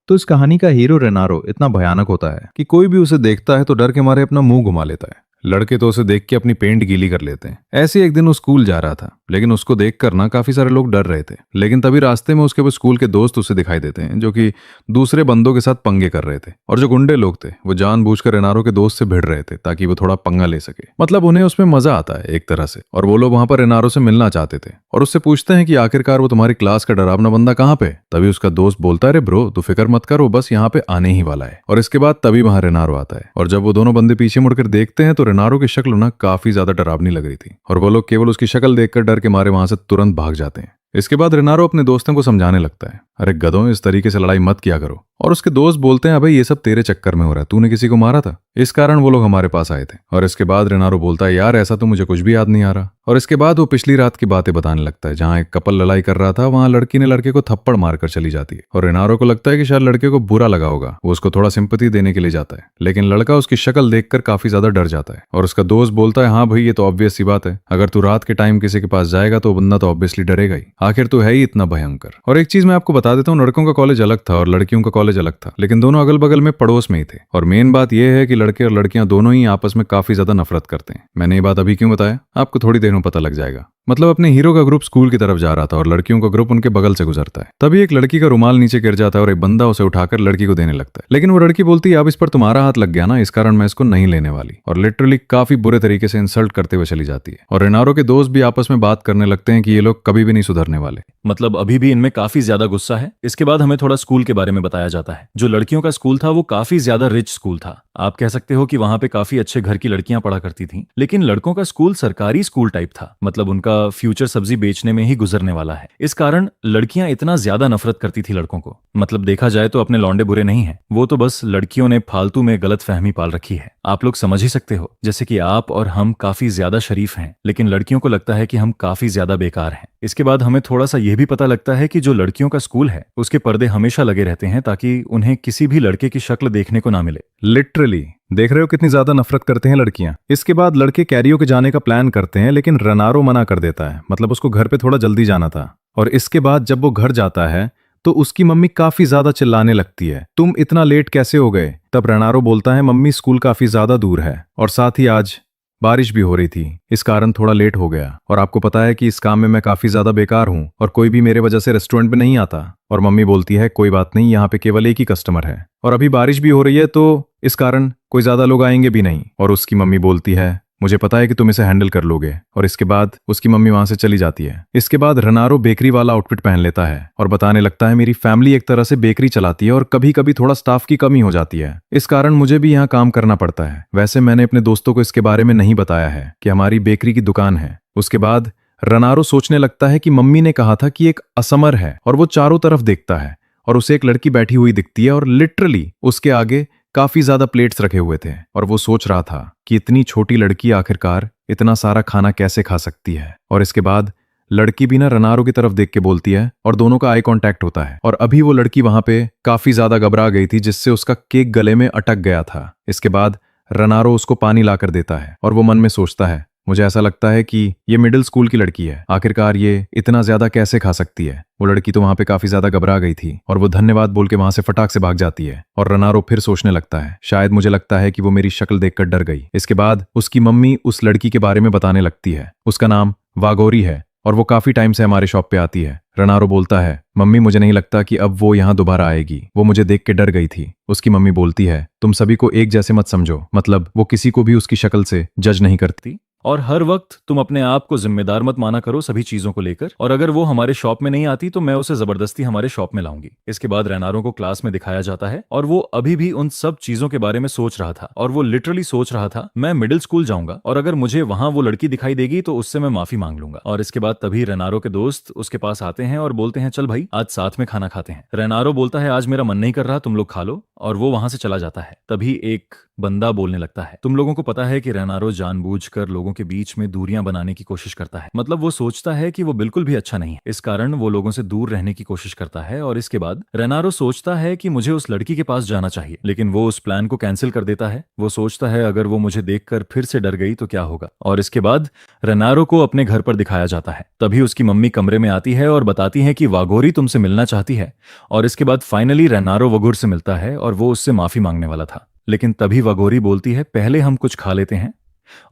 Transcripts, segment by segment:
तो इस कहानी का हीरो रेनारो इतना भयानक होता है कि कोई भी उसे देखता है तो डर के मारे अपना मुंह घुमा लेता है। लड़के तो उसे देख के अपनी पेंट गीली कर लेते हैं। ऐसे एक दिन वो स्कूल जा रहा था, लेकिन उसको देखकर ना काफी सारे लोग डर रहे थे। लेकिन तभी रास्ते में उसके वो स्कूल के दोस्त उसे दिखाई देते हैं, जो कि दूसरे बंदों के साथ पंगे कर रहे थे। और जो गुंडे लोग थे वो जानबूझकर रेनारो के दोस्त से भिड़ रहे थे ताकि वो थोड़ा पंगा ले सके। मतलब उन्हें उसमें मजा आता है एक तरह से। और वो लोग वहां पर रेनारो से मिलना चाहते थे और उससे पूछते हैं कि आखिरकार वो तुम्हारी क्लास का डरावना बंदा कहाँ पे। तभी उसका दोस्त बोलता है, अरे ब्रो तू फिक्र मत कर, वो बस यहाँ पे आने ही वाला है। और इसके बाद तभी वहां रेनारो आता है और जब वो दोनों बंदे पीछे मुड़कर देखते हैं तो रेनारो की शक्ल ना काफी ज्यादा डरावनी लग रही थी और वो लोग केवल उसकी शक्ल देखकर डर के मारे वहां से तुरंत भाग जाते हैं। इसके बाद रेनारो अपने दोस्तों को समझाने लगता है, अरे गधों इस तरीके से लड़ाई मत किया करो। और उसके दोस्त बोलते हैं, अबे ये सब तेरे चक्कर में हो रहा है, तूने किसी को मारा था, इस कारण वो लोग हमारे पास आए थे। और इसके बाद रेनारो बोलता है, यार ऐसा तो मुझे कुछ भी याद नहीं आ रहा। और इसके बाद वो पिछली रात की बातें बताने लगता है, जहाँ एक कपल लड़ाई कर रहा था, वहां लड़की ने लड़के को थप्पड़ मारकर चली जाती है। और रेनारो को लगता है कि शायद लड़के को बुरा लगा होगा, वो उसको थोड़ा सिंपैथी देने के लिए जाता है, लेकिन लड़का उसकी शक्ल देखकर काफी ज्यादा डर जाता है। और उसका दोस्त बोलता है, हाँ भाई ये तो ऑब्वियस सी बात है, अगर तू रात के टाइम किसी के पास जाएगा तो बंदा तो ऑब्वियसली डरेगा ही, आखिर तू है ही इतना भयंकर। और एक चीज मैं आपको बता देता हूँ, लड़कों का कॉलेज अलग था और लड़कियों का कॉलेज अलग था, लेकिन दोनों अगल बगल में पड़ोस में ही थे। और मेन बात यह है कि लड़के और लड़कियां दोनों ही आपस में काफी ज्यादा नफरत करते हैं। मैंने ये बात अभी क्यों बताया, आपको थोड़ी देर में पता लग जाएगा। मतलब अपने हीरो का ग्रुप स्कूल की तरफ जा रहा था और लड़कियों का ग्रुप उनके बगल से गुजरता है। तभी एक लड़की का रुमाल नीचे गिर जाता है और एक बंदा उसे उठाकर लड़की को देने लगता है, लेकिन वो लड़की बोलती है, अब इस पर तुम्हारा हाथ लग गया ना, इस कारण मैं इसको नहीं लेने वाली। और लिटरली काफी बुरे तरीके से इंसल्ट करते हुए चली जाती है। और रेनारो के दोस्त भी आपस में बात करने लगते हैं कि ये लोग कभी भी नहीं सुधरने वाले। मतलब अभी भी इनमें काफी ज्यादा गुस्सा है। इसके बाद हमें थोड़ा स्कूल के बारे में बताया जाता है। जो लड़कियों का स्कूल था वो काफी ज्यादा रिच स्कूल था। आप कह सकते हो कि वहां पे काफी अच्छे घर की लड़कियां पढ़ा करती थीं। लेकिन लड़कों का स्कूल सरकारी स्कूल टाइप था, मतलब उनका फ्यूचर सब्जी बेचने में ही गुजरने वाला है। इस कारण लड़कियां इतना ज्यादा नफरत करती थी लड़कों को। मतलब देखा जाए तो अपने लौंडे बुरे नहीं है, वो तो बस लड़कियों ने फालतू में गलत फहमी पाल रखी है। आप लोग समझ ही सकते हो, जैसे कि आप और हम काफी ज्यादा शरीफ हैं, लेकिन लड़कियों को लगता है कि हम काफी ज्यादा बेकार हैं। इसके बाद हमें थोड़ा सा यह भी पता लगता है कि जो लड़कियों का स्कूल है उसके पर्दे हमेशा लगे रहते हैं ताकि उन्हें किसी भी लड़के की शक्ल देखने को ना मिले। लिटरली देख रहे हो कितनी ज्यादा नफरत करते हैं लड़कियां। इसके बाद लड़के कैरियो के जाने का प्लान करते हैं, लेकिन रेनारो मना कर देता है। मतलब उसको घर पे थोड़ा जल्दी जाना था। और इसके बाद जब वो घर जाता है तो उसकी मम्मी काफी ज्यादा चिल्लाने लगती है, तुम इतना लेट कैसे हो गए। तब रेनारो बोलता है, मम्मी स्कूल काफी ज्यादा दूर है और साथ ही आज बारिश भी हो रही थी, इस कारण थोड़ा लेट हो गया। और आपको पता है कि इस काम में मैं काफी ज्यादा बेकार हूँ और कोई भी मेरे वजह से रेस्टोरेंट में नहीं आता। और मम्मी बोलती है, कोई बात नहीं, यहाँ पे केवल एक ही कस्टमर है और अभी बारिश भी हो रही है तो इस कारण कोई ज्यादा लोग आएंगे भी नहीं। और उसकी मम्मी बोलती है, मुझे पता है कि तुम इसे हैंडल कर लोगे। और इसके बाद उसकी मम्मी वहां से चली जाती है। इसके बाद रेनारो बेकरी वाला आउटफिट पहन लेता है और बताने लगता है, मेरी फैमिली एक तरह से बेकरी चलाती है और कभी कभी थोड़ा स्टाफ की कमी हो जाती है, इस कारण मुझे भी यहाँ काम करना पड़ता है। वैसे मैंने अपने दोस्तों को इसके बारे में नहीं बताया है कि हमारी बेकरी की दुकान है। उसके बाद रेनारो सोचने लगता है कि मम्मी ने कहा था कि एक असमर है और वो चारों तरफ देखता है और उसे एक लड़की बैठी हुई दिखती है और लिटरली उसके आगे काफी ज्यादा प्लेट्स रखे हुए थे। और वो सोच रहा था कि इतनी छोटी लड़की आखिरकार इतना सारा खाना कैसे खा सकती है। और इसके बाद लड़की भी ना रेनारो की तरफ देख के बोलती है और दोनों का आई कांटेक्ट होता है। और अभी वो लड़की वहां पे काफी ज्यादा घबरा गई थी, जिससे उसका केक गले में अटक गया था। इसके बाद रेनारो उसको पानी लाकर देता है और वो मन में सोचता है, मुझे ऐसा लगता है कि ये मिडिल स्कूल की लड़की है, आखिरकार ये इतना ज्यादा कैसे खा सकती है। वो लड़की तो वहां पे काफी ज्यादा घबरा गई थी और वो धन्यवाद बोल के वहां से फटाक से भाग जाती है। और रेनारो फिर सोचने लगता है, शायद मुझे लगता है कि वो मेरी शक्ल देखकर डर गई। इसके बाद उसकी मम्मी उस लड़की के बारे में बताने लगती है, उसका नाम वागोरी है और वो काफी टाइम से हमारे शॉप पे आती है। रेनारो बोलता है, मम्मी मुझे नहीं लगता कि अब वो यहाँ दोबारा आएगी, वो मुझे देख के डर गई थी। उसकी मम्मी बोलती है, तुम सभी को एक जैसे मत समझो, मतलब वो किसी को भी उसकी शक्ल से जज नहीं करती और हर वक्त तुम अपने आप को जिम्मेदार मत माना करो सभी चीजों को लेकर। और अगर वो हमारे शॉप में नहीं आती तो मैं उसे जबरदस्ती हमारे शॉप में लाऊंगी। इसके बाद रेनारो को क्लास में दिखाया जाता है और वो अभी भी उन सब चीजों के बारे में सोच रहा था। और वो लिटरली सोच रहा था, मैं मिडिल स्कूल जाऊंगा और अगर मुझे वहां वो लड़की दिखाई देगी तो उससे मैं माफी मांग लूंगा। और इसके बाद तभी रेनारो के दोस्त उसके पास आते हैं और बोलते हैं, चल भाई आज साथ में खाना खाते हैं। रेनारो बोलता है, आज मेरा मन नहीं कर रहा, तुम लोग खा लो। और वो वहां से चला जाता है। तभी एक बंदा बोलने लगता है, तुम लोगों को पता है कि रेनारो जानबूझकर लोगों के बीच में दूरियां बनाने की कोशिश करता है। मतलब वो सोचता है कि वो बिल्कुल भी अच्छा नहीं है, इस कारण वो लोगों से दूर रहने की कोशिश करता है। और इसके बाद रेनारो सोचता है कि मुझे उस लड़की के पास जाना चाहिए, लेकिन वो उस प्लान को कैंसिल कर देता है। वो सोचता है अगर वो मुझे देखकर फिर से डर गई तो क्या होगा। और इसके बाद रेनारो को अपने घर पर दिखाया जाता है। तभी उसकी मम्मी कमरे में आती है और बताती है कि वागोरी तुमसे मिलना चाहती है। और इसके बाद फाइनली रेनारो वगुर से मिलता है और वो उससे माफी मांगने वाला था, लेकिन तभी वागोरी बोलती है पहले हम कुछ खा लेते हैं।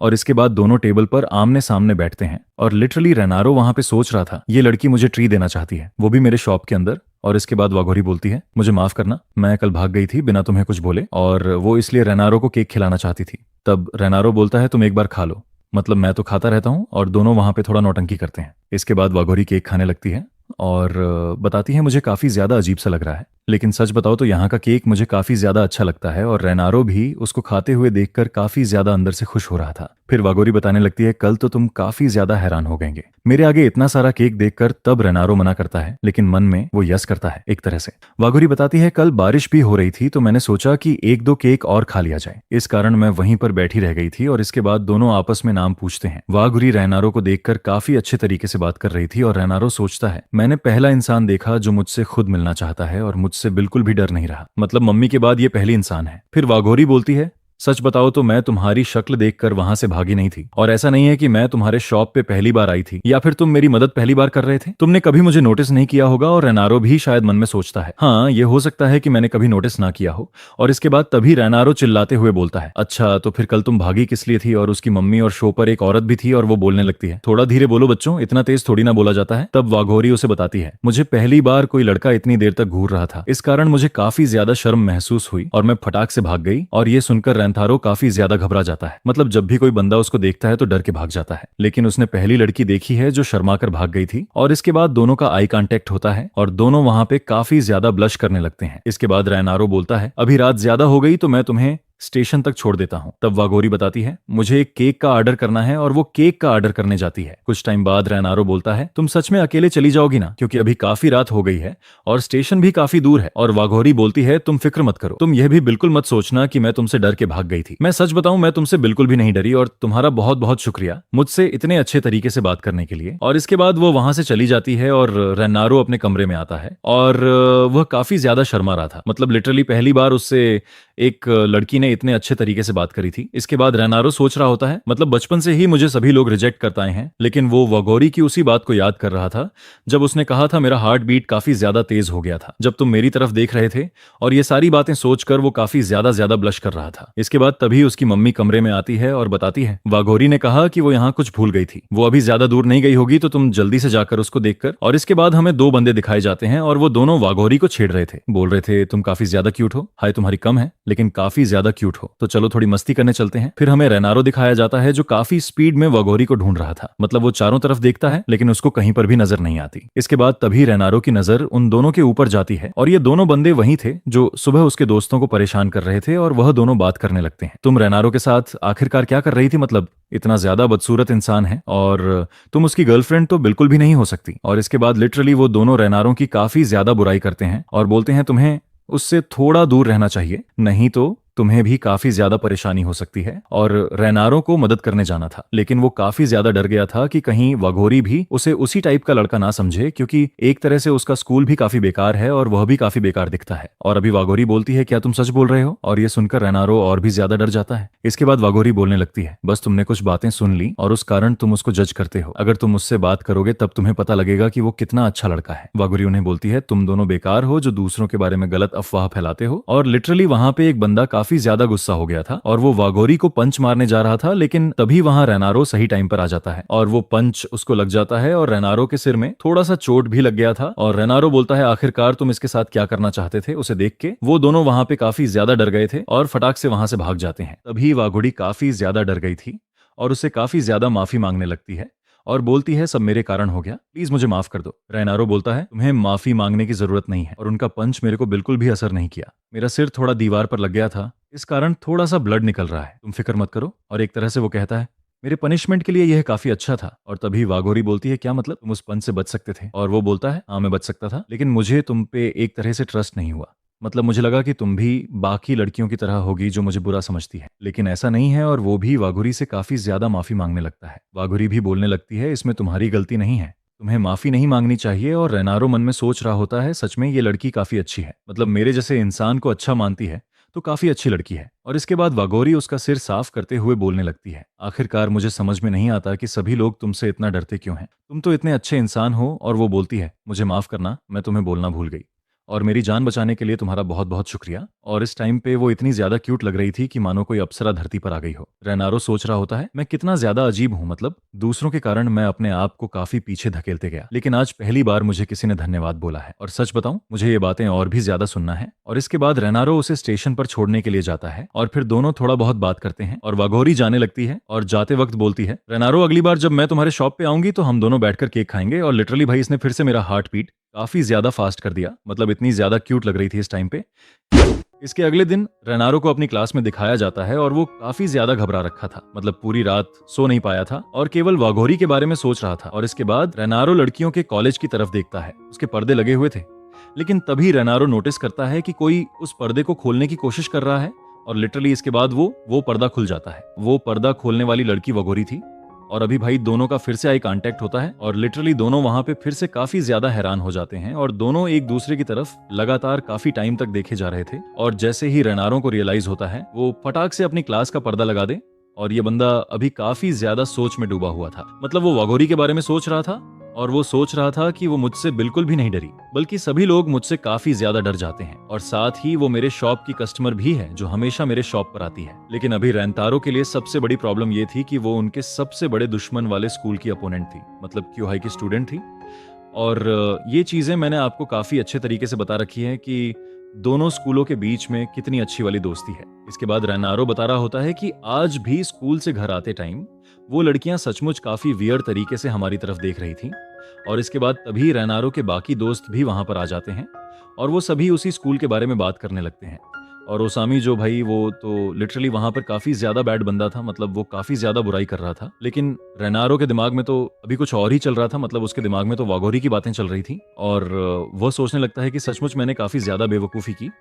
और इसके बाद दोनों टेबल पर आमने सामने बैठते हैं और लिटरली रेनारो वहां पे सोच रहा था ये लड़की मुझे ट्री देना चाहती है, वो भी मेरे शॉप के अंदर। और इसके बाद वागोरी बोलती है मुझे माफ करना, मैं कल भाग गई थी बिना तुम्हें कुछ बोले, और वो इसलिए रेनारो को केक खिलाना चाहती थी। तब रेनारो बोलता है तुम एक बार खा लो, मतलब मैं तो खाता रहता हूँ। और दोनों वहां पे थोड़ा नौटंकी करते हैं। इसके बाद वागोरी केक खाने लगती है और बताती है मुझे काफी ज्यादा अजीब सा लग रहा है, लेकिन सच बताओ तो यहाँ का केक मुझे काफी ज्यादा अच्छा लगता है। और रेनारो भी उसको खाते हुए देखकर काफी ज्यादा अंदर से खुश हो रहा था। फिर वागोरी बताने लगती है कल तो तुम काफी ज्यादा हैरान हो गएंगे मेरे आगे इतना सारा केक देखकर। तब रेनारो मना करता है, लेकिन मन में वो यस करता है एक तरह से। वागोरी बताती है कल बारिश भी हो रही थी तो मैंने सोचा कि एक दो केक और खा लिया जाए, इस कारण मैं वहीं पर बैठी रह गई थी। और इसके बाद दोनों आपस में नाम पूछते हैं। वागोरी रेनारो को देखकर काफी अच्छे तरीके से बात कर रही थी और रेनारो सोचता है मैंने पहला इंसान देखा जो मुझसे खुद मिलना चाहता है और मुझसे बिल्कुल भी डर नहीं रहा, मतलब मम्मी के बाद ये पहली इंसान है। फिर वागोरी बोलती है सच बताओ तो मैं तुम्हारी शक्ल देखकर वहां से भागी नहीं थी, और ऐसा नहीं है कि मैं तुम्हारे शॉप पे पहली बार आई थी या फिर तुम मेरी मदद पहली बार कर रहे थे, तुमने कभी मुझे नोटिस नहीं किया होगा। और रेनारो भी शायद मन में सोचता है हाँ ये हो सकता है कि मैंने कभी नोटिस ना किया हो। और इसके बाद तभी रेनारो चिल्लाते हुए बोलता है अच्छा तो फिर कल तुम भागी किस लिए थी। और उसकी मम्मी और शो पर एक औरत भी थी और वो बोलने लगती है थोड़ा धीरे बोलो बच्चों, इतना तेज थोड़ी ना बोला जाता है। तब वागोरी उसे बताती है मुझे पहली बार कोई लड़का इतनी देर तक घूर रहा था, इस कारण मुझे काफी ज्यादा शर्म महसूस हुई और मैं फटाक से भाग गई। और ये सुनकर रेंथारो काफी ज्यादा घबरा जाता है, मतलब जब भी कोई बंदा उसको देखता है तो डर के भाग जाता है, लेकिन उसने पहली लड़की देखी है जो शर्मा कर भाग गई थी। और इसके बाद दोनों का आई कांटेक्ट होता है और दोनों वहां पे काफी ज्यादा ब्लश करने लगते हैं। इसके बाद रेनारो बोलता है अभी रात ज्यादा हो गई तो मैं तुम्हें स्टेशन तक छोड़ देता हूँ। तब वागोरी बताती है मुझे एक केक का ऑर्डर करना है और वो केक का ऑर्डर करने जाती है। कुछ टाइम बाद रेनारो बोलता है तुम सच में अकेले चली जाओगी ना, क्योंकि अभी काफी रात हो गई है और स्टेशन भी काफी दूर है। और वागोरी बोलती है तुम फिक्र मत करो, तुम यह भी बिल्कुल मत सोचना कि मैं तुमसे डर के भाग गई थी। मैं सच बताऊं मैं तुमसे बिल्कुल भी नहीं डरी और तुम्हारा बहुत बहुत शुक्रिया मुझसे इतने अच्छे तरीके से बात करने के लिए। और इसके बाद वो वहां से चली जाती है और रेनारो अपने कमरे में आता है और वह काफी ज्यादा शर्मा रहा था, मतलब लिटरली पहली बार उससे एक लड़की ने इतने अच्छे तरीके से बात करी थी। इसके बाद रेनारो सोच रहा होता है मतलब बचपन से ही मुझे सभी लोग रिजेक्ट करते आए हैं, लेकिन वो वागोरी की उसी बात को याद कर रहा था जब उसने कहा था मेरा हार्ट बीट काफी ज्यादा तेज हो गया था जब तुम मेरी तरफ देख रहे थे। और ये सारी बातें सोचकर वो काफी ज्यादा ब्लश कर रहा था। इसके बाद तभी उसकी मम्मी कमरे में आती है और बताती है वागोरी ने कहा कि वो यहाँ कुछ भूल गई थी, वो अभी ज्यादा दूर नहीं गई होगी तो तुम जल्दी से जाकर उसको देखकर। और इसके बाद हमें दो बंदे दिखाए जाते हैं और वो दोनों वागोरी को छेड़ रहे थे, बोल रहे थे तुम काफी ज्यादा क्यूट हो, हाय तुम्हारी कम है लेकिन काफी ज्यादा क्यूट हो, तो चलो थोड़ी मस्ती करने चलते हैं। फिर हमें रेनारो दिखाया जाता है जो काफी स्पीड में वागोरी को ढूंढ रहा था, मतलब वो चारों तरफ देखता है लेकिन उसको कहीं पर भी नजर नहीं आती। इसके बाद तभी रेनारो की नजर उन दोनों के ऊपर जाती है और ये दोनों बंदे वही थे जो सुबह उसके दोस्तों को परेशान कर रहे थे और वह दोनों बात करने लगते हैं तुम रेनारो के साथ आखिरकार क्या कर रही थी, मतलब इतना ज्यादा बदसूरत इंसान है और तुम उसकी गर्लफ्रेंड तो बिल्कुल भी नहीं हो सकती। और इसके बाद लिटरली वो दोनों रेनारो की काफी ज्यादा बुराई करते हैं और बोलते हैं तुम्हें उससे थोड़ा दूर रहना चाहिए, नहीं तो तुम्हें भी काफी ज्यादा परेशानी हो सकती है। और रेनारो को मदद करने जाना था लेकिन वो काफी ज्यादा डर गया था कि कहीं वागोरी भी उसे उसी टाइप का लड़का ना समझे, क्योंकि एक तरह से उसका स्कूल भी काफी बेकार है और वह भी काफी बेकार दिखता है। और अभी वागोरी बोलती है क्या तुम सच बोल रहे हो, और ये सुनकर रेनारो और भी ज्यादा डर जाता है। इसके बाद वागोरी बोलने लगती है बस तुमने कुछ बातें सुन ली और उस कारण तुम उसको जज करते हो, अगर तुम उससे बात करोगे तब तुम्हें पता लगेगा कि वो कितना अच्छा लड़का है। वागोरी उन्हें बोलती है तुम दोनों बेकार हो जो दूसरों के बारे में गलत अफवाह फैलाते हो। और लिटरली वहां पे एक बंदा काफी ज्यादा गुस्सा हो गया था और वो वागोरी को पंच मारने जा रहा था, लेकिन तभी वहां रेनारो सही टाइम पर आ जाता है और वो पंच उसको लग जाता है और रेनारो के सिर में थोड़ा सा चोट भी लग गया था। और रेनारो बोलता है आखिरकार तुम इसके साथ क्या करना चाहते थे। उसे देख के वो दोनों वहां पे काफी ज्यादा डर गए थे और फटाक से वहां से भाग जाते हैं। तभी वागोरी काफी ज्यादा डर गई थी और उसे काफी ज्यादा माफी मांगने लगती है और बोलती है सब मेरे कारण हो गया, प्लीज मुझे माफ कर दो। रेनारो बोलता है तुम्हें माफी मांगने की जरूरत नहीं है और उनका पंच मेरे को बिल्कुल भी असर नहीं किया, मेरा सिर थोड़ा दीवार पर लग गया था इस कारण थोड़ा सा ब्लड निकल रहा है, तुम फिक्र मत करो। और एक तरह से वो कहता है मेरे पनिशमेंट के लिए यह काफी अच्छा था। और तभी वागोरी बोलती है क्या मतलब तुम उस पंच से बच सकते थे, और वो बोलता है हाँ मैं बच सकता था लेकिन मुझे तुम पे एक तरह से ट्रस्ट नहीं हुआ, मतलब मुझे लगा कि तुम भी बाकी लड़कियों की तरह होगी जो मुझे बुरा समझती है, लेकिन ऐसा नहीं है। और वो भी वाघुरी से काफी ज्यादा माफी मांगने लगता है। वाघुरी भी बोलने लगती है, इसमें तुम्हारी गलती नहीं है, तुम्हें माफी नहीं मांगनी चाहिए। और रेनारो मन में सोच रहा होता है, सच में ये लड़की काफी अच्छी है, मतलब मेरे जैसे इंसान को अच्छा मानती है तो काफी अच्छी लड़की है। और इसके बाद वागोरी उसका सिर साफ करते हुए बोलने लगती है, आखिरकार मुझे समझ में नहीं आता कि सभी लोग तुमसे इतना डरते क्यों हैं, तुम तो इतने अच्छे इंसान हो। और वो बोलती है, मुझे माफ करना, मैं तुम्हें बोलना भूल गई, और मेरी जान बचाने के लिए तुम्हारा बहुत बहुत शुक्रिया। और इस टाइम पे वो इतनी ज्यादा क्यूट लग रही थी कि मानो कोई अप्सरा धरती पर आ गई हो। रेनारो सोच रहा होता है, मैं कितना ज्यादा अजीब हूँ, मतलब दूसरों के कारण मैं अपने आप को काफी पीछे धकेलते गया, लेकिन आज पहली बार मुझे किसी ने धन्यवाद बोला है। और सच बताऊं, मुझे ये बातें और भी ज्यादा सुनना है। और इसके बाद रेनारो उसे स्टेशन पर छोड़ने के लिए जाता है और फिर दोनों थोड़ा बहुत बात करते हैं। और वागोरी जाने लगती है और जाते वक्त बोलती है, रेनारो अगली बार जब मैं तुम्हारे शॉप पे आऊंगी तो हम दोनों बैठकर केक खाएंगे। और लिटरली भाई इसने फिर से मेरा हार्ट बीट काफी ज्यादा फास्ट कर दिया, मतलब इतनी ज्यादा क्यूट लग रही थी इस टाइम पे। इसके अगले दिन रेनारो को अपनी क्लास में दिखाया जाता है और वो काफी ज्यादा घबरा रखा था, मतलब पूरी रात सो नहीं पाया था और केवल वाघोरी के बारे में सोच रहा था। और इसके बाद रेनारो लड़कियों के कॉलेज की तरफ देखता है, उसके पर्दे लगे हुए थे, लेकिन तभी रेनारो नोटिस करता है कि कोई उस पर्दे को खोलने की कोशिश कर रहा है। और लिटरली इसके बाद वो पर्दा खुल जाता है। वो पर्दा खोलने वाली लड़की वाघोरी थी। और अभी भाई दोनों का फिर से आई कांटेक्ट होता है और लिटरली दोनों वहां पे फिर से काफी ज्यादा हैरान हो जाते हैं। और दोनों एक दूसरे की तरफ लगातार काफी टाइम तक देखे जा रहे थे। और जैसे ही रेनारो को रियलाइज होता है, वो फटाक से अपनी क्लास का पर्दा लगा दे। और ये बंदा अभी काफी ज्यादा सोच में डूबा हुआ था, मतलब वो वाघोरी के बारे में सोच रहा था और वो सोच रहा था कि वो मुझसे बिल्कुल भी नहीं डरी, बल्कि सभी लोग मुझसे काफी ज्यादा डर जाते हैं। और साथ ही वो मेरे शॉप की कस्टमर भी है जो हमेशा मेरे शॉप पर आती है। लेकिन अभी रेंतारो के लिए सबसे बड़ी प्रॉब्लम ये थी कि वो उनके सबसे बड़े दुश्मन वाले स्कूल की अपोनेंट थी, मतलब क्यूहाई की स्टूडेंट थी। और ये चीजें मैंने आपको काफी अच्छे तरीके से बता रखी है कि दोनों स्कूलों के बीच में कितनी अच्छी वाली दोस्ती है। इसके बाद रेनारो बता रहा होता है कि आज भी स्कूल से घर आते टाइम वो लड़कियां सचमुच काफी वियर्ड तरीके से हमारी तरफ देख रही थी। और इसके बाद तभी रेनारो के बाकी दोस्त भी वहां पर आ जाते हैं और वो सभी उसी स्कूल के बारे में बात करने लगते हैं। और ओसामी जो भाई, वो तो लिटरली वहां पर काफी ज्यादा बैड बंदा था, मतलब वो काफी ज्यादा बुराई कर रहा था। लेकिन रेनारो के दिमाग में तो अभी कुछ और ही चल रहा था, मतलब उसके दिमाग में तो वाघोरी की बातें चल रही थी। और वो सोचने लगता है कि सचमुच मैंने काफी ज्यादा बेवकूफी की,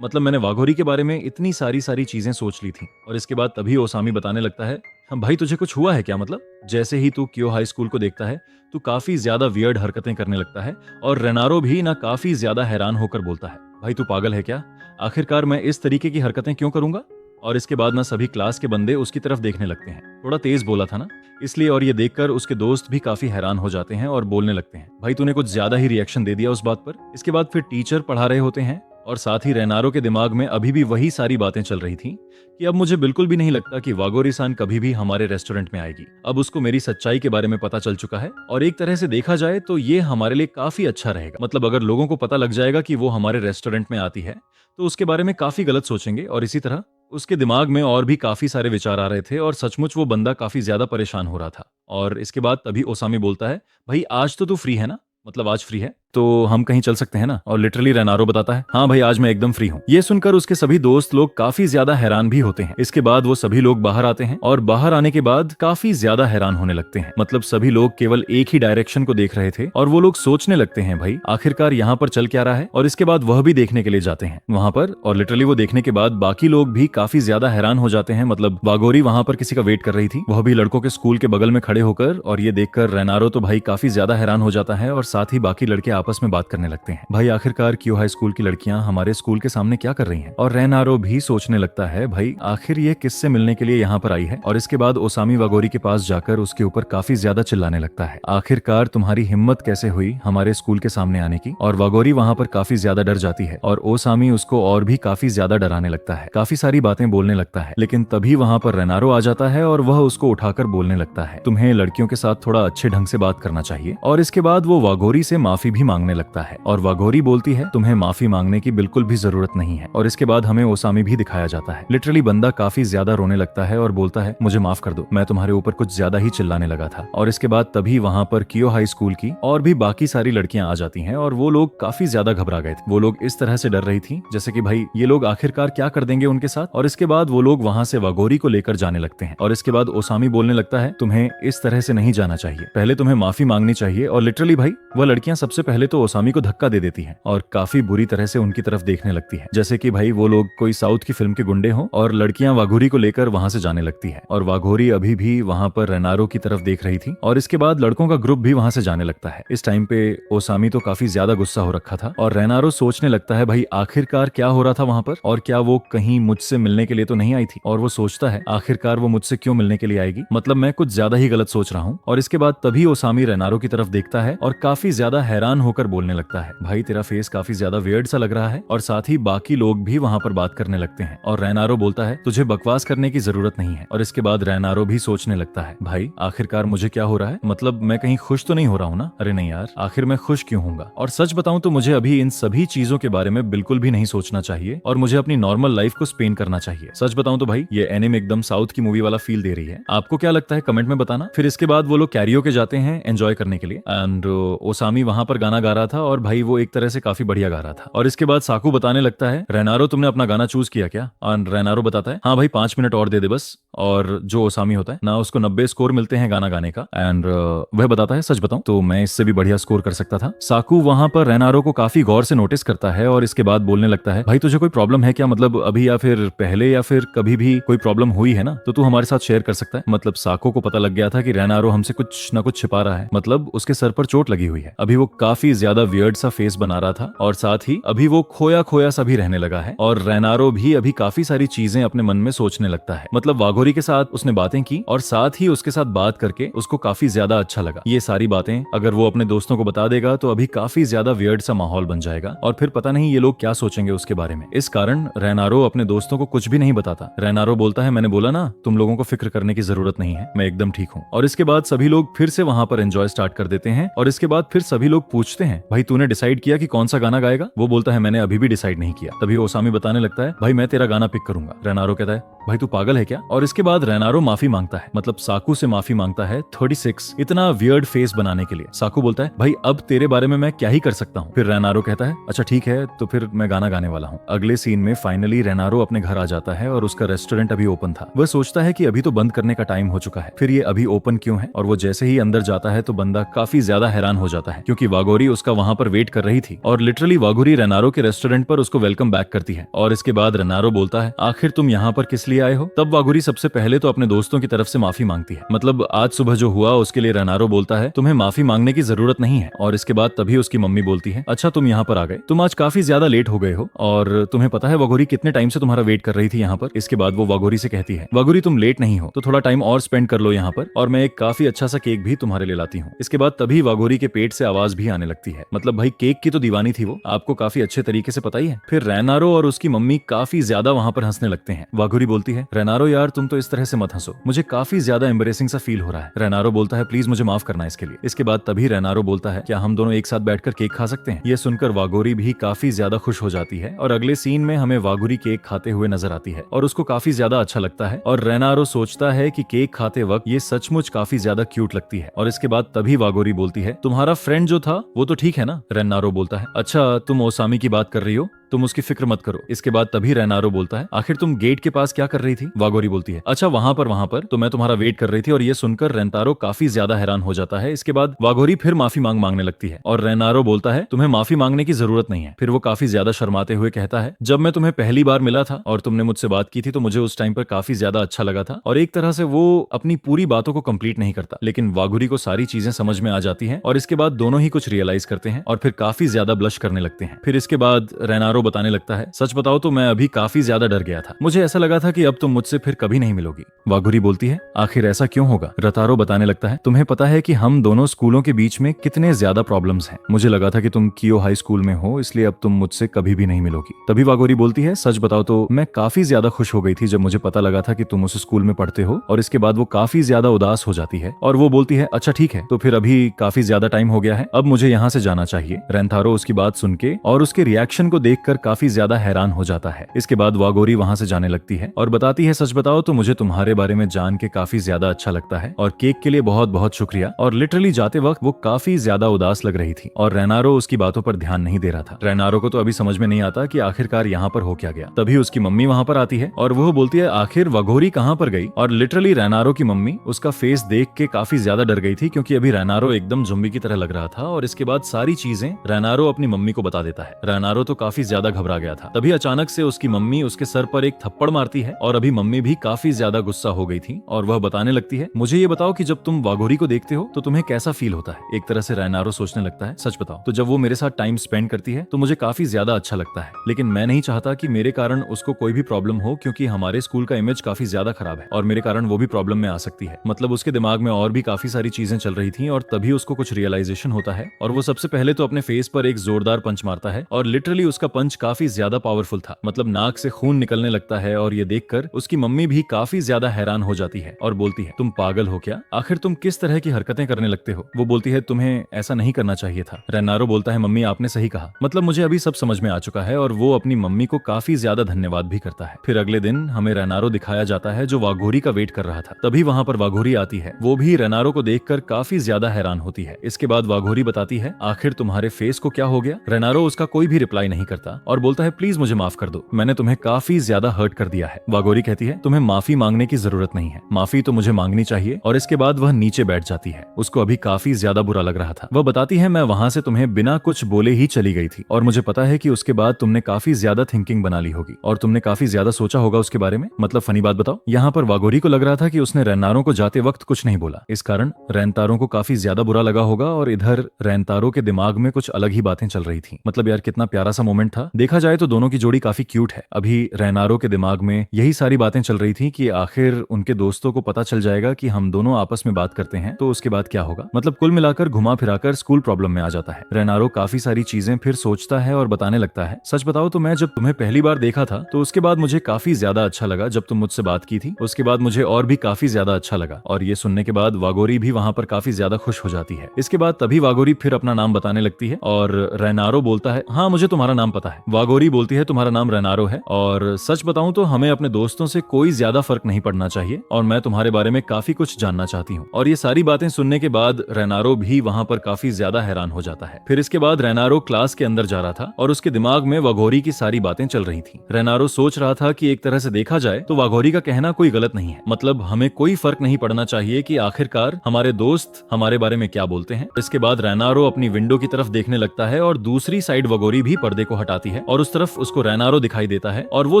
मतलब मैंने वाघोरी के बारे में इतनी सारी चीजें सोच ली थी। और इसके बाद तभी ओसामी बताने लगता है, "हाँ भाई, तुझे कुछ हुआ है क्या? मतलब जैसे ही तू क्यो हाई स्कूल को देखता है तू काफी ज्यादा वियर्ड हरकतें करने लगता है। और रेनारो भी ना काफी ज्यादा हैरान होकर बोलता है, भाई तू पागल है क्या? आखिरकार मैं इस तरीके की हरकतें क्यों करूंगा? और इसके बाद ना सभी क्लास के बंदे उसकी तरफ देखने लगते हैं। थोड़ा तेज बोला था ना इसलिए। और ये देखकर उसके दोस्त भी काफी हैरान हो जाते हैं और बोलने लगते हैं, भाई तूने कुछ ज्यादा ही रिएक्शन दे दिया उस बात पर। इसके बाद फिर टीचर पढ़ा रहे होते हैं और साथ ही रेनारो के दिमाग में अभी भी वही सारी बातें चल रही थी कि अब मुझे बिल्कुल भी नहीं लगता कि वागोरी-सान कभी भी हमारे रेस्टोरेंट में आएगी। अब उसको मेरी सच्चाई के बारे में पता चल चुका है और एक तरह से देखा जाए तो ये हमारे लिए काफी अच्छा रहेगा। मतलब अगर लोगों को पता लग जाएगा कि वो हमारे रेस्टोरेंट में आती है तो उसके बारे में काफी गलत सोचेंगे। और इसी तरह उसके दिमाग में और भी काफी सारे विचार आ रहे थे और सचमुच वो बंदा काफी ज्यादा परेशान हो रहा था। और इसके बाद तभी ओसामी बोलता है, भाई आज तो तू फ्री है ना? मतलब आज फ्री है तो हम कहीं चल सकते हैं ना? और लिटरली रेनारो बताता है, हाँ भाई आज मैं एकदम फ्री हूँ। ये सुनकर उसके सभी दोस्त लोग काफी ज्यादा हैरान भी होते हैं। इसके बाद वो सभी लोग बाहर आते हैं और बाहर आने के बाद काफी ज्यादा हैरान होने लगते हैं, मतलब सभी लोग केवल एक ही डायरेक्शन को देख रहे थे और वो लोग सोचने लगते हैं, भाई आखिरकार यहाँ पर चल क्या रहा है? और इसके बाद वह भी देखने के लिए जाते हैं वहां पर। और लिटरली वो देखने के बाद बाकी लोग भी काफी ज्यादा हैरान हो जाते हैं, मतलब वागोरी वहां पर किसी का वेट कर रही थी, वह भी लड़कों के स्कूल के बगल में खड़े होकर। और ये देखकर रेनारो तो भाई काफी ज्यादा हैरान हो जाता है और साथ ही बाकी लड़के आपस में बात करने लगते हैं, भाई आखिरकार क्यों हाई स्कूल की लड़कियां हमारे स्कूल के सामने क्या कर रही हैं? और रेनारो भी सोचने लगता है, भाई आखिर ये किससे मिलने के लिए यहाँ पर आई है? और इसके बाद ओसामी वागोरी के पास जाकर उसके ऊपर काफी ज्यादा चिल्लाने लगता है, आखिरकार तुम्हारी हिम्मत कैसे हुई हमारे स्कूल के सामने आने की? और वागोरी वहां पर काफी ज्यादा डर जाती है और ओसामी उसको और भी काफी ज्यादा डराने लगता है, काफी सारी बातें बोलने लगता है। लेकिन तभी वहां पर रेनारो आ जाता है और वह उसको उठाकर बोलने लगता है, तुम्हें लड़कियों के साथ थोड़ा अच्छे ढंग से बात करना चाहिए। और इसके बाद वो वागोरी से माफी भी मांगने लगता है और वागोरी बोलती है, तुम्हें माफी मांगने की बिल्कुल भी जरूरत नहीं है। और इसके बाद हमें ओसामी भी दिखाया जाता है। लिटरली बंदा काफी ज्यादा रोने लगता है और बोलता है, मुझे माफ कर दो, मैं तुम्हारे ऊपर कुछ ज्यादा ही चिल्लाने लगा था। और इसके बाद तभी वहां पर क्यो हाई स्कूल की और भी बाकी सारी लड़कियां आ जाती हैं और वो लोग काफी ज्यादा घबरा गए थे। वो लोग इस तरह से डर रही थी जैसे कि भाई ये लोग आखिरकार क्या कर देंगे उनके साथ। और इसके बाद वो लोग वहां से वागोरी को लेकर जाने लगते हैं और इसके बाद ओसामी बोलने लगता है, तुम्हें इस तरह से नहीं जाना चाहिए, पहले तुम्हें माफी मांगनी चाहिए। और लिटरली भाई वह लड़कियां सबसे पहले पहले तो ओसामी को धक्का दे देती है और काफी बुरी तरह से उनकी तरफ देखने लगती है, जैसे कि भाई वो लोग कोई साउथ की फिल्म के गुंडे हों। और लड़कियां वाघोरी को लेकर वहां से जाने लगती है और वाघोरी अभी भी वहां पर रेनारो की तरफ देख रही थी। और इसके बाद लड़कों का ग्रुप भी वहां से जाने लगता है। इस टाइम पे ओसामी तो काफी ज्यादा गुस्सा हो रखा था और रेनारो सोचने लगता है भाई आखिरकार क्या हो रहा था वहां पर, और क्या वो कहीं मुझसे मिलने के लिए तो नहीं आई थी। और वो सोचता है आखिरकार वो मुझसे क्यों मिलने के लिए आएगी, मतलब मैं कुछ ज्यादा ही गलत सोच रहा हूँ। और इसके बाद तभी ओसामी रेनारो की तरफ देखता है और काफी ज्यादा हैरान होकर बोलने लगता है, भाई तेरा फेस काफी ज्यादा वियर्ड सा लग रहा है। और साथ ही बाकी लोग भी वहां पर बात करने लगते हैं और रेनारो बोलता है तुझे बकवास करने की जरूरत नहीं है। और इसके बाद रेनारो भी सोचने लगता है भाई आखिरकार मुझे क्या हो रहा है, मतलब मैं कहीं खुश तो नहीं हो रहा हूँ ना। अरे नहीं यार, आखिर मैं खुश क्यों हूँगा। और सच बताऊं तो मुझे अभी इन सभी चीजों के बारे में बिल्कुल भी नहीं सोचना चाहिए और मुझे अपनी नॉर्मल लाइफ को स्पेंड करना चाहिए। सच बताऊं तो भाई ये एनिमे एकदम साउथ की मूवी वाला फील दे रही है। आपको क्या लगता है कमेंट में बताना। फिर इसके बाद वो लोग कैरियोके जाते हैं एंजॉय करने के लिए एंड ओसामी वहां पर गाना गा रहा था और भाई वो एक तरह से काफी बढ़िया गा रहा था। और इसके बाद साकू बताने लगता है रेनारो तुमने अपना गाना चूज किया क्या। और रेनारो बताता है हाँ भाई 5 मिनट और दे दे बस। और जो ओसामी होता है ना उसको 90 स्कोर मिलते हैं गाना गाने का एंड वह बताता है सच बताऊं तो मैं इससे भी बढ़िया स्कोर कर सकता था। साकू वहां पर रेनारो को काफी गौर से नोटिस करता है और इसके बाद बोलने लगता है भाई तुझे कोई प्रॉब्लम है क्या, मतलब अभी या फिर पहले या फिर कभी भी कोई प्रॉब्लम हुई है ना तो तू हमारे साथ शेयर कर सकता है। मतलब साकू को पता लग गया था कि रेनारो हमसे कुछ ना कुछ छिपा रहा है, मतलब उसके सर पर चोट लगी हुई है। अभी वो काफी ज्यादा वियर्ड सा फेस बना रहा था और साथ ही अभी वो खोया खोया सा भी रहने लगा है। और रेनारो भी अभी काफी सारी चीजें अपने मन में सोचने लगता है, मतलब वाघोरी के साथ उसने बातें की और साथ ही उसके साथ बात करके उसको काफी ज्यादा अच्छा लगा। ये सारी बातें अगर वो अपने दोस्तों को बता देगा तो अभी काफी ज्यादा वियर्ड सा माहौल बन जाएगा और फिर पता नहीं ये लोग क्या सोचेंगे उसके बारे में। इस कारण रेनारो अपने दोस्तों को कुछ भी नहीं बताता। रेनारो बोलता है मैंने बोला ना तुम लोगों को फिक्र करने की जरूरत नहीं है, मैं एकदम ठीक हूँ। और इसके बाद सभी लोग फिर से वहां पर एंजॉय स्टार्ट कर देते हैं और इसके बाद फिर सभी लोग पूछते हैं भाई तूने डिसाइड किया कि कौन सा गाना गाएगा। वो बोलता है मैंने अभी भी डिसाइड नहीं किया। तभी ओसामी बताने लगता है भाई मैं तेरा गाना पिक करूंगा। रेनारो कहता है भाई तू पागल है क्या। और इसके बाद रेनारो माफी मांगता है, मतलब साकू से माफी मांगता है 36 इतना वियर्ड फेस बनाने के लिए। साकू बोलता है भाई अब तेरे बारे में मैं क्या ही कर सकता हूँ। फिर रेनारो कहता है अच्छा ठीक है तो फिर मैं गाना गाने वाला हूँ। अगले सीन में फाइनली रेनारो अपने घर आ जाता है और उसका रेस्टोरेंट अभी ओपन था। वह सोचता है कि अभी तो बंद करने का टाइम हो चुका है, फिर ये अभी ओपन क्यों है। और वो जैसे ही अंदर जाता है तो बंदा काफी ज्यादा हैरान हो जाता है क्योंकि वाघोरी उसका वहां पर वेट कर रही थी और लिटरली वाघोरी रेनारो के रेस्टोरेंट पर उसको वेलकम बैक करती है। और इसके बाद रेनारो बोलता है आखिर तुम यहाँ पर किस लिए आए हो। तब वाघोरी सबसे पहले तो अपने दोस्तों की तरफ से माफी मांगती है, मतलब आज सुबह जो हुआ उसके लिए। रेनारो बोलता है तुम्हें माफी मांगने की जरूरत नहीं है। और इसके बाद तभी उसकी मम्मी बोलती है अच्छा तुम यहाँ पर आ गए, तुम आज काफी ज्यादा लेट हो गए हो और तुम्हें पता है वाघोरी कितने टाइम से तुम्हारा वेट कर रही थी यहाँ पर। इसके बाद वो वाघोरी से कहती है वाघोरी तुम लेट नहीं हो तो थोड़ा टाइम और स्पेंड कर लो यहाँ पर और मैं एक काफी अच्छा सा केक भी तुम्हारे लिए लाती हूँ। इसके बाद तभी वाघोरी के पेट से आवाज भी आने लगती है, मतलब भाई केक की तो दीवानी थी वो, आपको काफी अच्छे तरीके से पता ही है। फिर रेनारो और उसकी मम्मी काफी ज्यादा वहां पर हंसने लगते हैं। वाघोरी बोलती है रेनारो यार तुम तो इस तरह से मत हंसो, मुझे काफी ज्यादा एम्बरेसिंग सा फील हो रहा है। रेनारो बोलता है प्लीज मुझे माफ करना इसके लिए। इसके बाद तभी रेनारो बोलता है क्या हम दोनों एक साथ बैठकर केक खा सकते हैं। ये सुनकर वाघोरी भी काफी ज्यादा खुश हो जाती है और अगले सीन में हमें वाघोरी केक खाते हुए नजर आती है और उसको काफी ज्यादा अच्छा लगता है। और रेनारो सोचता है कि केक खाते वक्त ये सचमुच काफी ज्यादा क्यूट लगती है। और इसके बाद तभी वाघोरी बोलती है तुम्हारा फ्रेंड जो था वो तो ठीक है ना। रेनारो बोलता है अच्छा तुम ओसामी की बात कर रही हो, तुम उसकी फिक्र मत करो। इसके बाद तभी रेनारो बोलता है आखिर तुम गेट के पास क्या कर रही थी। वाघोरी बोलती है अच्छा वहां पर तो मैं तुम्हारा वेट कर रही थी। और ये सुनकर रेंतारो काफी ज्यादा हैरान हो जाता है। इसके बाद वाघोरी फिर माफी मांगने लगती है और रेनारो बोलता है तुम्हें माफी मांगने की जरूरत नहीं है। फिर वो काफी ज्यादा शर्माते हुए कहता है जब मैं तुम्हें पहली बार मिला था और तुमने मुझसे बात की थी तो मुझे उस टाइम पर काफी ज्यादा अच्छा लगा था। और एक तरह से वो अपनी पूरी बातों को कंप्लीट नहीं करता, लेकिन वाघोरी को सारी चीजें समझ में आ जाती हैं और इसके बाद दोनों ही कुछ रियलाइज करते हैं और फिर काफी ज्यादा ब्लश करने लगते हैं। फिर इसके बाद रेनारो बताने लगता है सच बताओ तो मैं अभी काफी ज्यादा डर गया था, मुझे ऐसा लगा था कि अब तुम मुझसे फिर कभी नहीं मिलोगी। वाघोरी बोलती है आखिर ऐसा क्यों होगा। रतारो बताने लगता है तुम्हें पता है कि हम दोनों स्कूलों के बीच में कितने ज्यादा प्रॉब्लम्स हैं, मुझे लगा था कि तुम कियो हाई स्कूल में हो इसलिए अब तुम मुझसे कभी भी नहीं मिलोगी। तभी वाघोरी बोलती है सच बताओ तो मैं काफी ज्यादा खुश हो गई थी जब मुझे पता लगा था कि तुम उस स्कूल में पढ़ते हो। और इसके बाद वो काफी ज्यादा उदास हो जाती है और वो बोलती है अच्छा ठीक है तो फिर अभी काफी ज्यादा टाइम हो गया है, अब मुझे यहाँ से जाना चाहिए। रेंथारो उसकी बात सुन के और उसके रिएक्शन को देखकर देखकर काफी ज्यादा हैरान हो जाता है। इसके बाद वागोरी वहां से जाने लगती है और बताती है, सच बताओ तो मुझे तुम्हारे बारे में जान के काफी ज्यादा अच्छा लगता है और केक के लिए बहुत बहुत शुक्रिया। और लिटरली जाते वक्त वो काफी ज्यादा उदास लग रही थी और रेनारो उसकी बातों पर ध्यान नहीं दे रहा था। रेनारो को तो अभी समझ में नहीं आता कि आखिरकार यहाँ पर हो क्या गया। तभी उसकी मम्मी वहां पर आती है और वो बोलती है, आखिर वागोरी कहाँ पर गई। और लिटरली रेनारो की मम्मी उसका फेस देख के काफी ज्यादा डर गई थी, क्योंकि अभी रेनारो एकदम ज़ॉम्बी की तरह लग रहा था। और इसके बाद सारी चीजें रेनारो अपनी मम्मी को बता देता है। रेनारो तो काफी ज्यादा घबरा गया था। तभी अचानक से उसकी मम्मी उसके सर पर एक थप्पड़ मारती है और अभी मम्मी भी काफी ज्यादा गुस्सा हो गई थी और वह बताने लगती है, मुझे ये बताओ कि जब तुम वागोरी को देखते हो तो तुम्हें कैसा फील होता है। एक तरह से रेनारो सोचने लगता है, सच बताओ तो जब वो मेरे साथ टाइम स्पेंड करती है तो मुझे काफी ज्यादा अच्छा लगता है, लेकिन मैं नहीं चाहता कि मेरे कारण उसको कोई भी प्रॉब्लम हो, क्योंकि हमारे स्कूल का इमेज काफी ज्यादा खराब है और मेरे कारण वो भी प्रॉब्लम में आ सकती है। मतलब उसके दिमाग में और भी काफी सारी चीजें चल रही थी और तभी उसको कुछ रियलाइजेशन होता है और वो सबसे पहले तो अपने फेस पर एक जोरदार पंच मारता है और लिटरली उसका पंच काफी ज्यादा पावरफुल था। मतलब नाक से खून निकलने लगता है और ये देखकर उसकी मम्मी भी काफी ज्यादा हैरान हो जाती है और बोलती है, तुम पागल हो क्या? आखिर तुम किस तरह की हरकतें करने लगते हो? वो बोलती है, तुम्हें ऐसा नहीं करना चाहिए था। रेनारो बोलता है, मम्मी आपने सही कहा, मतलब मुझे अभी सब समझ में आ चुका है। और वो अपनी मम्मी को काफी ज्यादा धन्यवाद भी करता है। फिर अगले दिन हमें रेनारो दिखाया जाता है जो वागोरी का वेट कर रहा था। तभी वहां पर वागोरी आती है। वो भी रेनारो को देखकर काफी ज्यादा हैरान होती है। इसके बाद वागोरी बताती है, आखिर तुम्हारे फेस को क्या हो गया? रेनारो उसका कोई भी रिप्लाई नहीं करता और बोलता है, प्लीज मुझे माफ कर दो, मैंने तुम्हें काफी ज्यादा हर्ट कर दिया है। वागोरी कहती है, तुम्हें माफी मांगने की जरूरत नहीं है, माफी तो मुझे मांगनी चाहिए। और इसके बाद वह नीचे बैठ जाती है। उसको अभी काफी ज्यादा बुरा लग रहा था। वह बताती है, मैं वहां से तुम्हें बिना कुछ बोले ही चली गई थी और मुझे पता है कि उसके बाद तुमने काफी ज्यादा थिंकिंग बना ली होगी और तुमने काफी ज्यादा सोचा होगा उसके बारे में। मतलब फनी बात बताओ, यहाँ पर वागोरी को लग रहा था कि उसने रेनारो को जाते वक्त कुछ नहीं बोला, इस कारण रेनतारो को काफी ज्यादा बुरा लगा होगा और इधर रेनतारो के दिमाग में कुछ अलग ही बातें चल रही थी। मतलब यार कितना प्यारा सा मोमेंट था। देखा जाए तो दोनों की जोड़ी काफी क्यूट है। अभी रेनारो के दिमाग में यही सारी बातें चल रही थी कि आखिर उनके दोस्तों को पता चल जाएगा कि हम दोनों आपस में बात करते हैं तो उसके बाद क्या होगा। मतलब कुल मिलाकर घुमा फिराकर स्कूल प्रॉब्लम में आ जाता है। रेनारो काफी सारी चीजें फिर सोचता है और बताने लगता है, सच बताओ तो मैं जब तुम्हें पहली बार देखा था तो उसके बाद मुझे काफी ज्यादा अच्छा लगा। जब तुम मुझसे बात की थी उसके बाद मुझे और भी काफी ज्यादा अच्छा लगा। और ये सुनने के बाद वागोरी भी वहां पर काफी ज्यादा खुश हो जाती है। इसके बाद तभी वागोरी फिर अपना नाम बताने लगती है और रेनारो बोलता है, हाँ मुझे तुम्हारा नाम पता है। वागोरी बोलती है, तुम्हारा नाम रेनारो है और सच बताऊं तो हमें अपने दोस्तों से कोई ज्यादा फर्क नहीं पड़ना चाहिए और मैं तुम्हारे बारे में काफी कुछ जानना चाहती हूँ। और ये सारी बातें सुनने के बाद रेनारो भी वहां पर काफी ज्यादा हैरान हो जाता है। फिर इसके बाद रेनारो क्लास के अंदर जा रहा था और उसके दिमाग में वागोरी की सारी बातें चल रही थी। रेनारो सोच रहा था कि एक तरह से देखा जाए तो वागोरी का कहना कोई गलत नहीं है। मतलब हमें कोई फर्क नहीं पड़ना चाहिए कि आखिरकार हमारे दोस्त हमारे बारे में क्या बोलते हैं। इसके बाद रेनारो अपनी विंडो की तरफ देखने लगता है और दूसरी साइड वागोरी भी पर्दे को हटाती है और उस तरफ उसको रेनारो दिखाई देता है और वो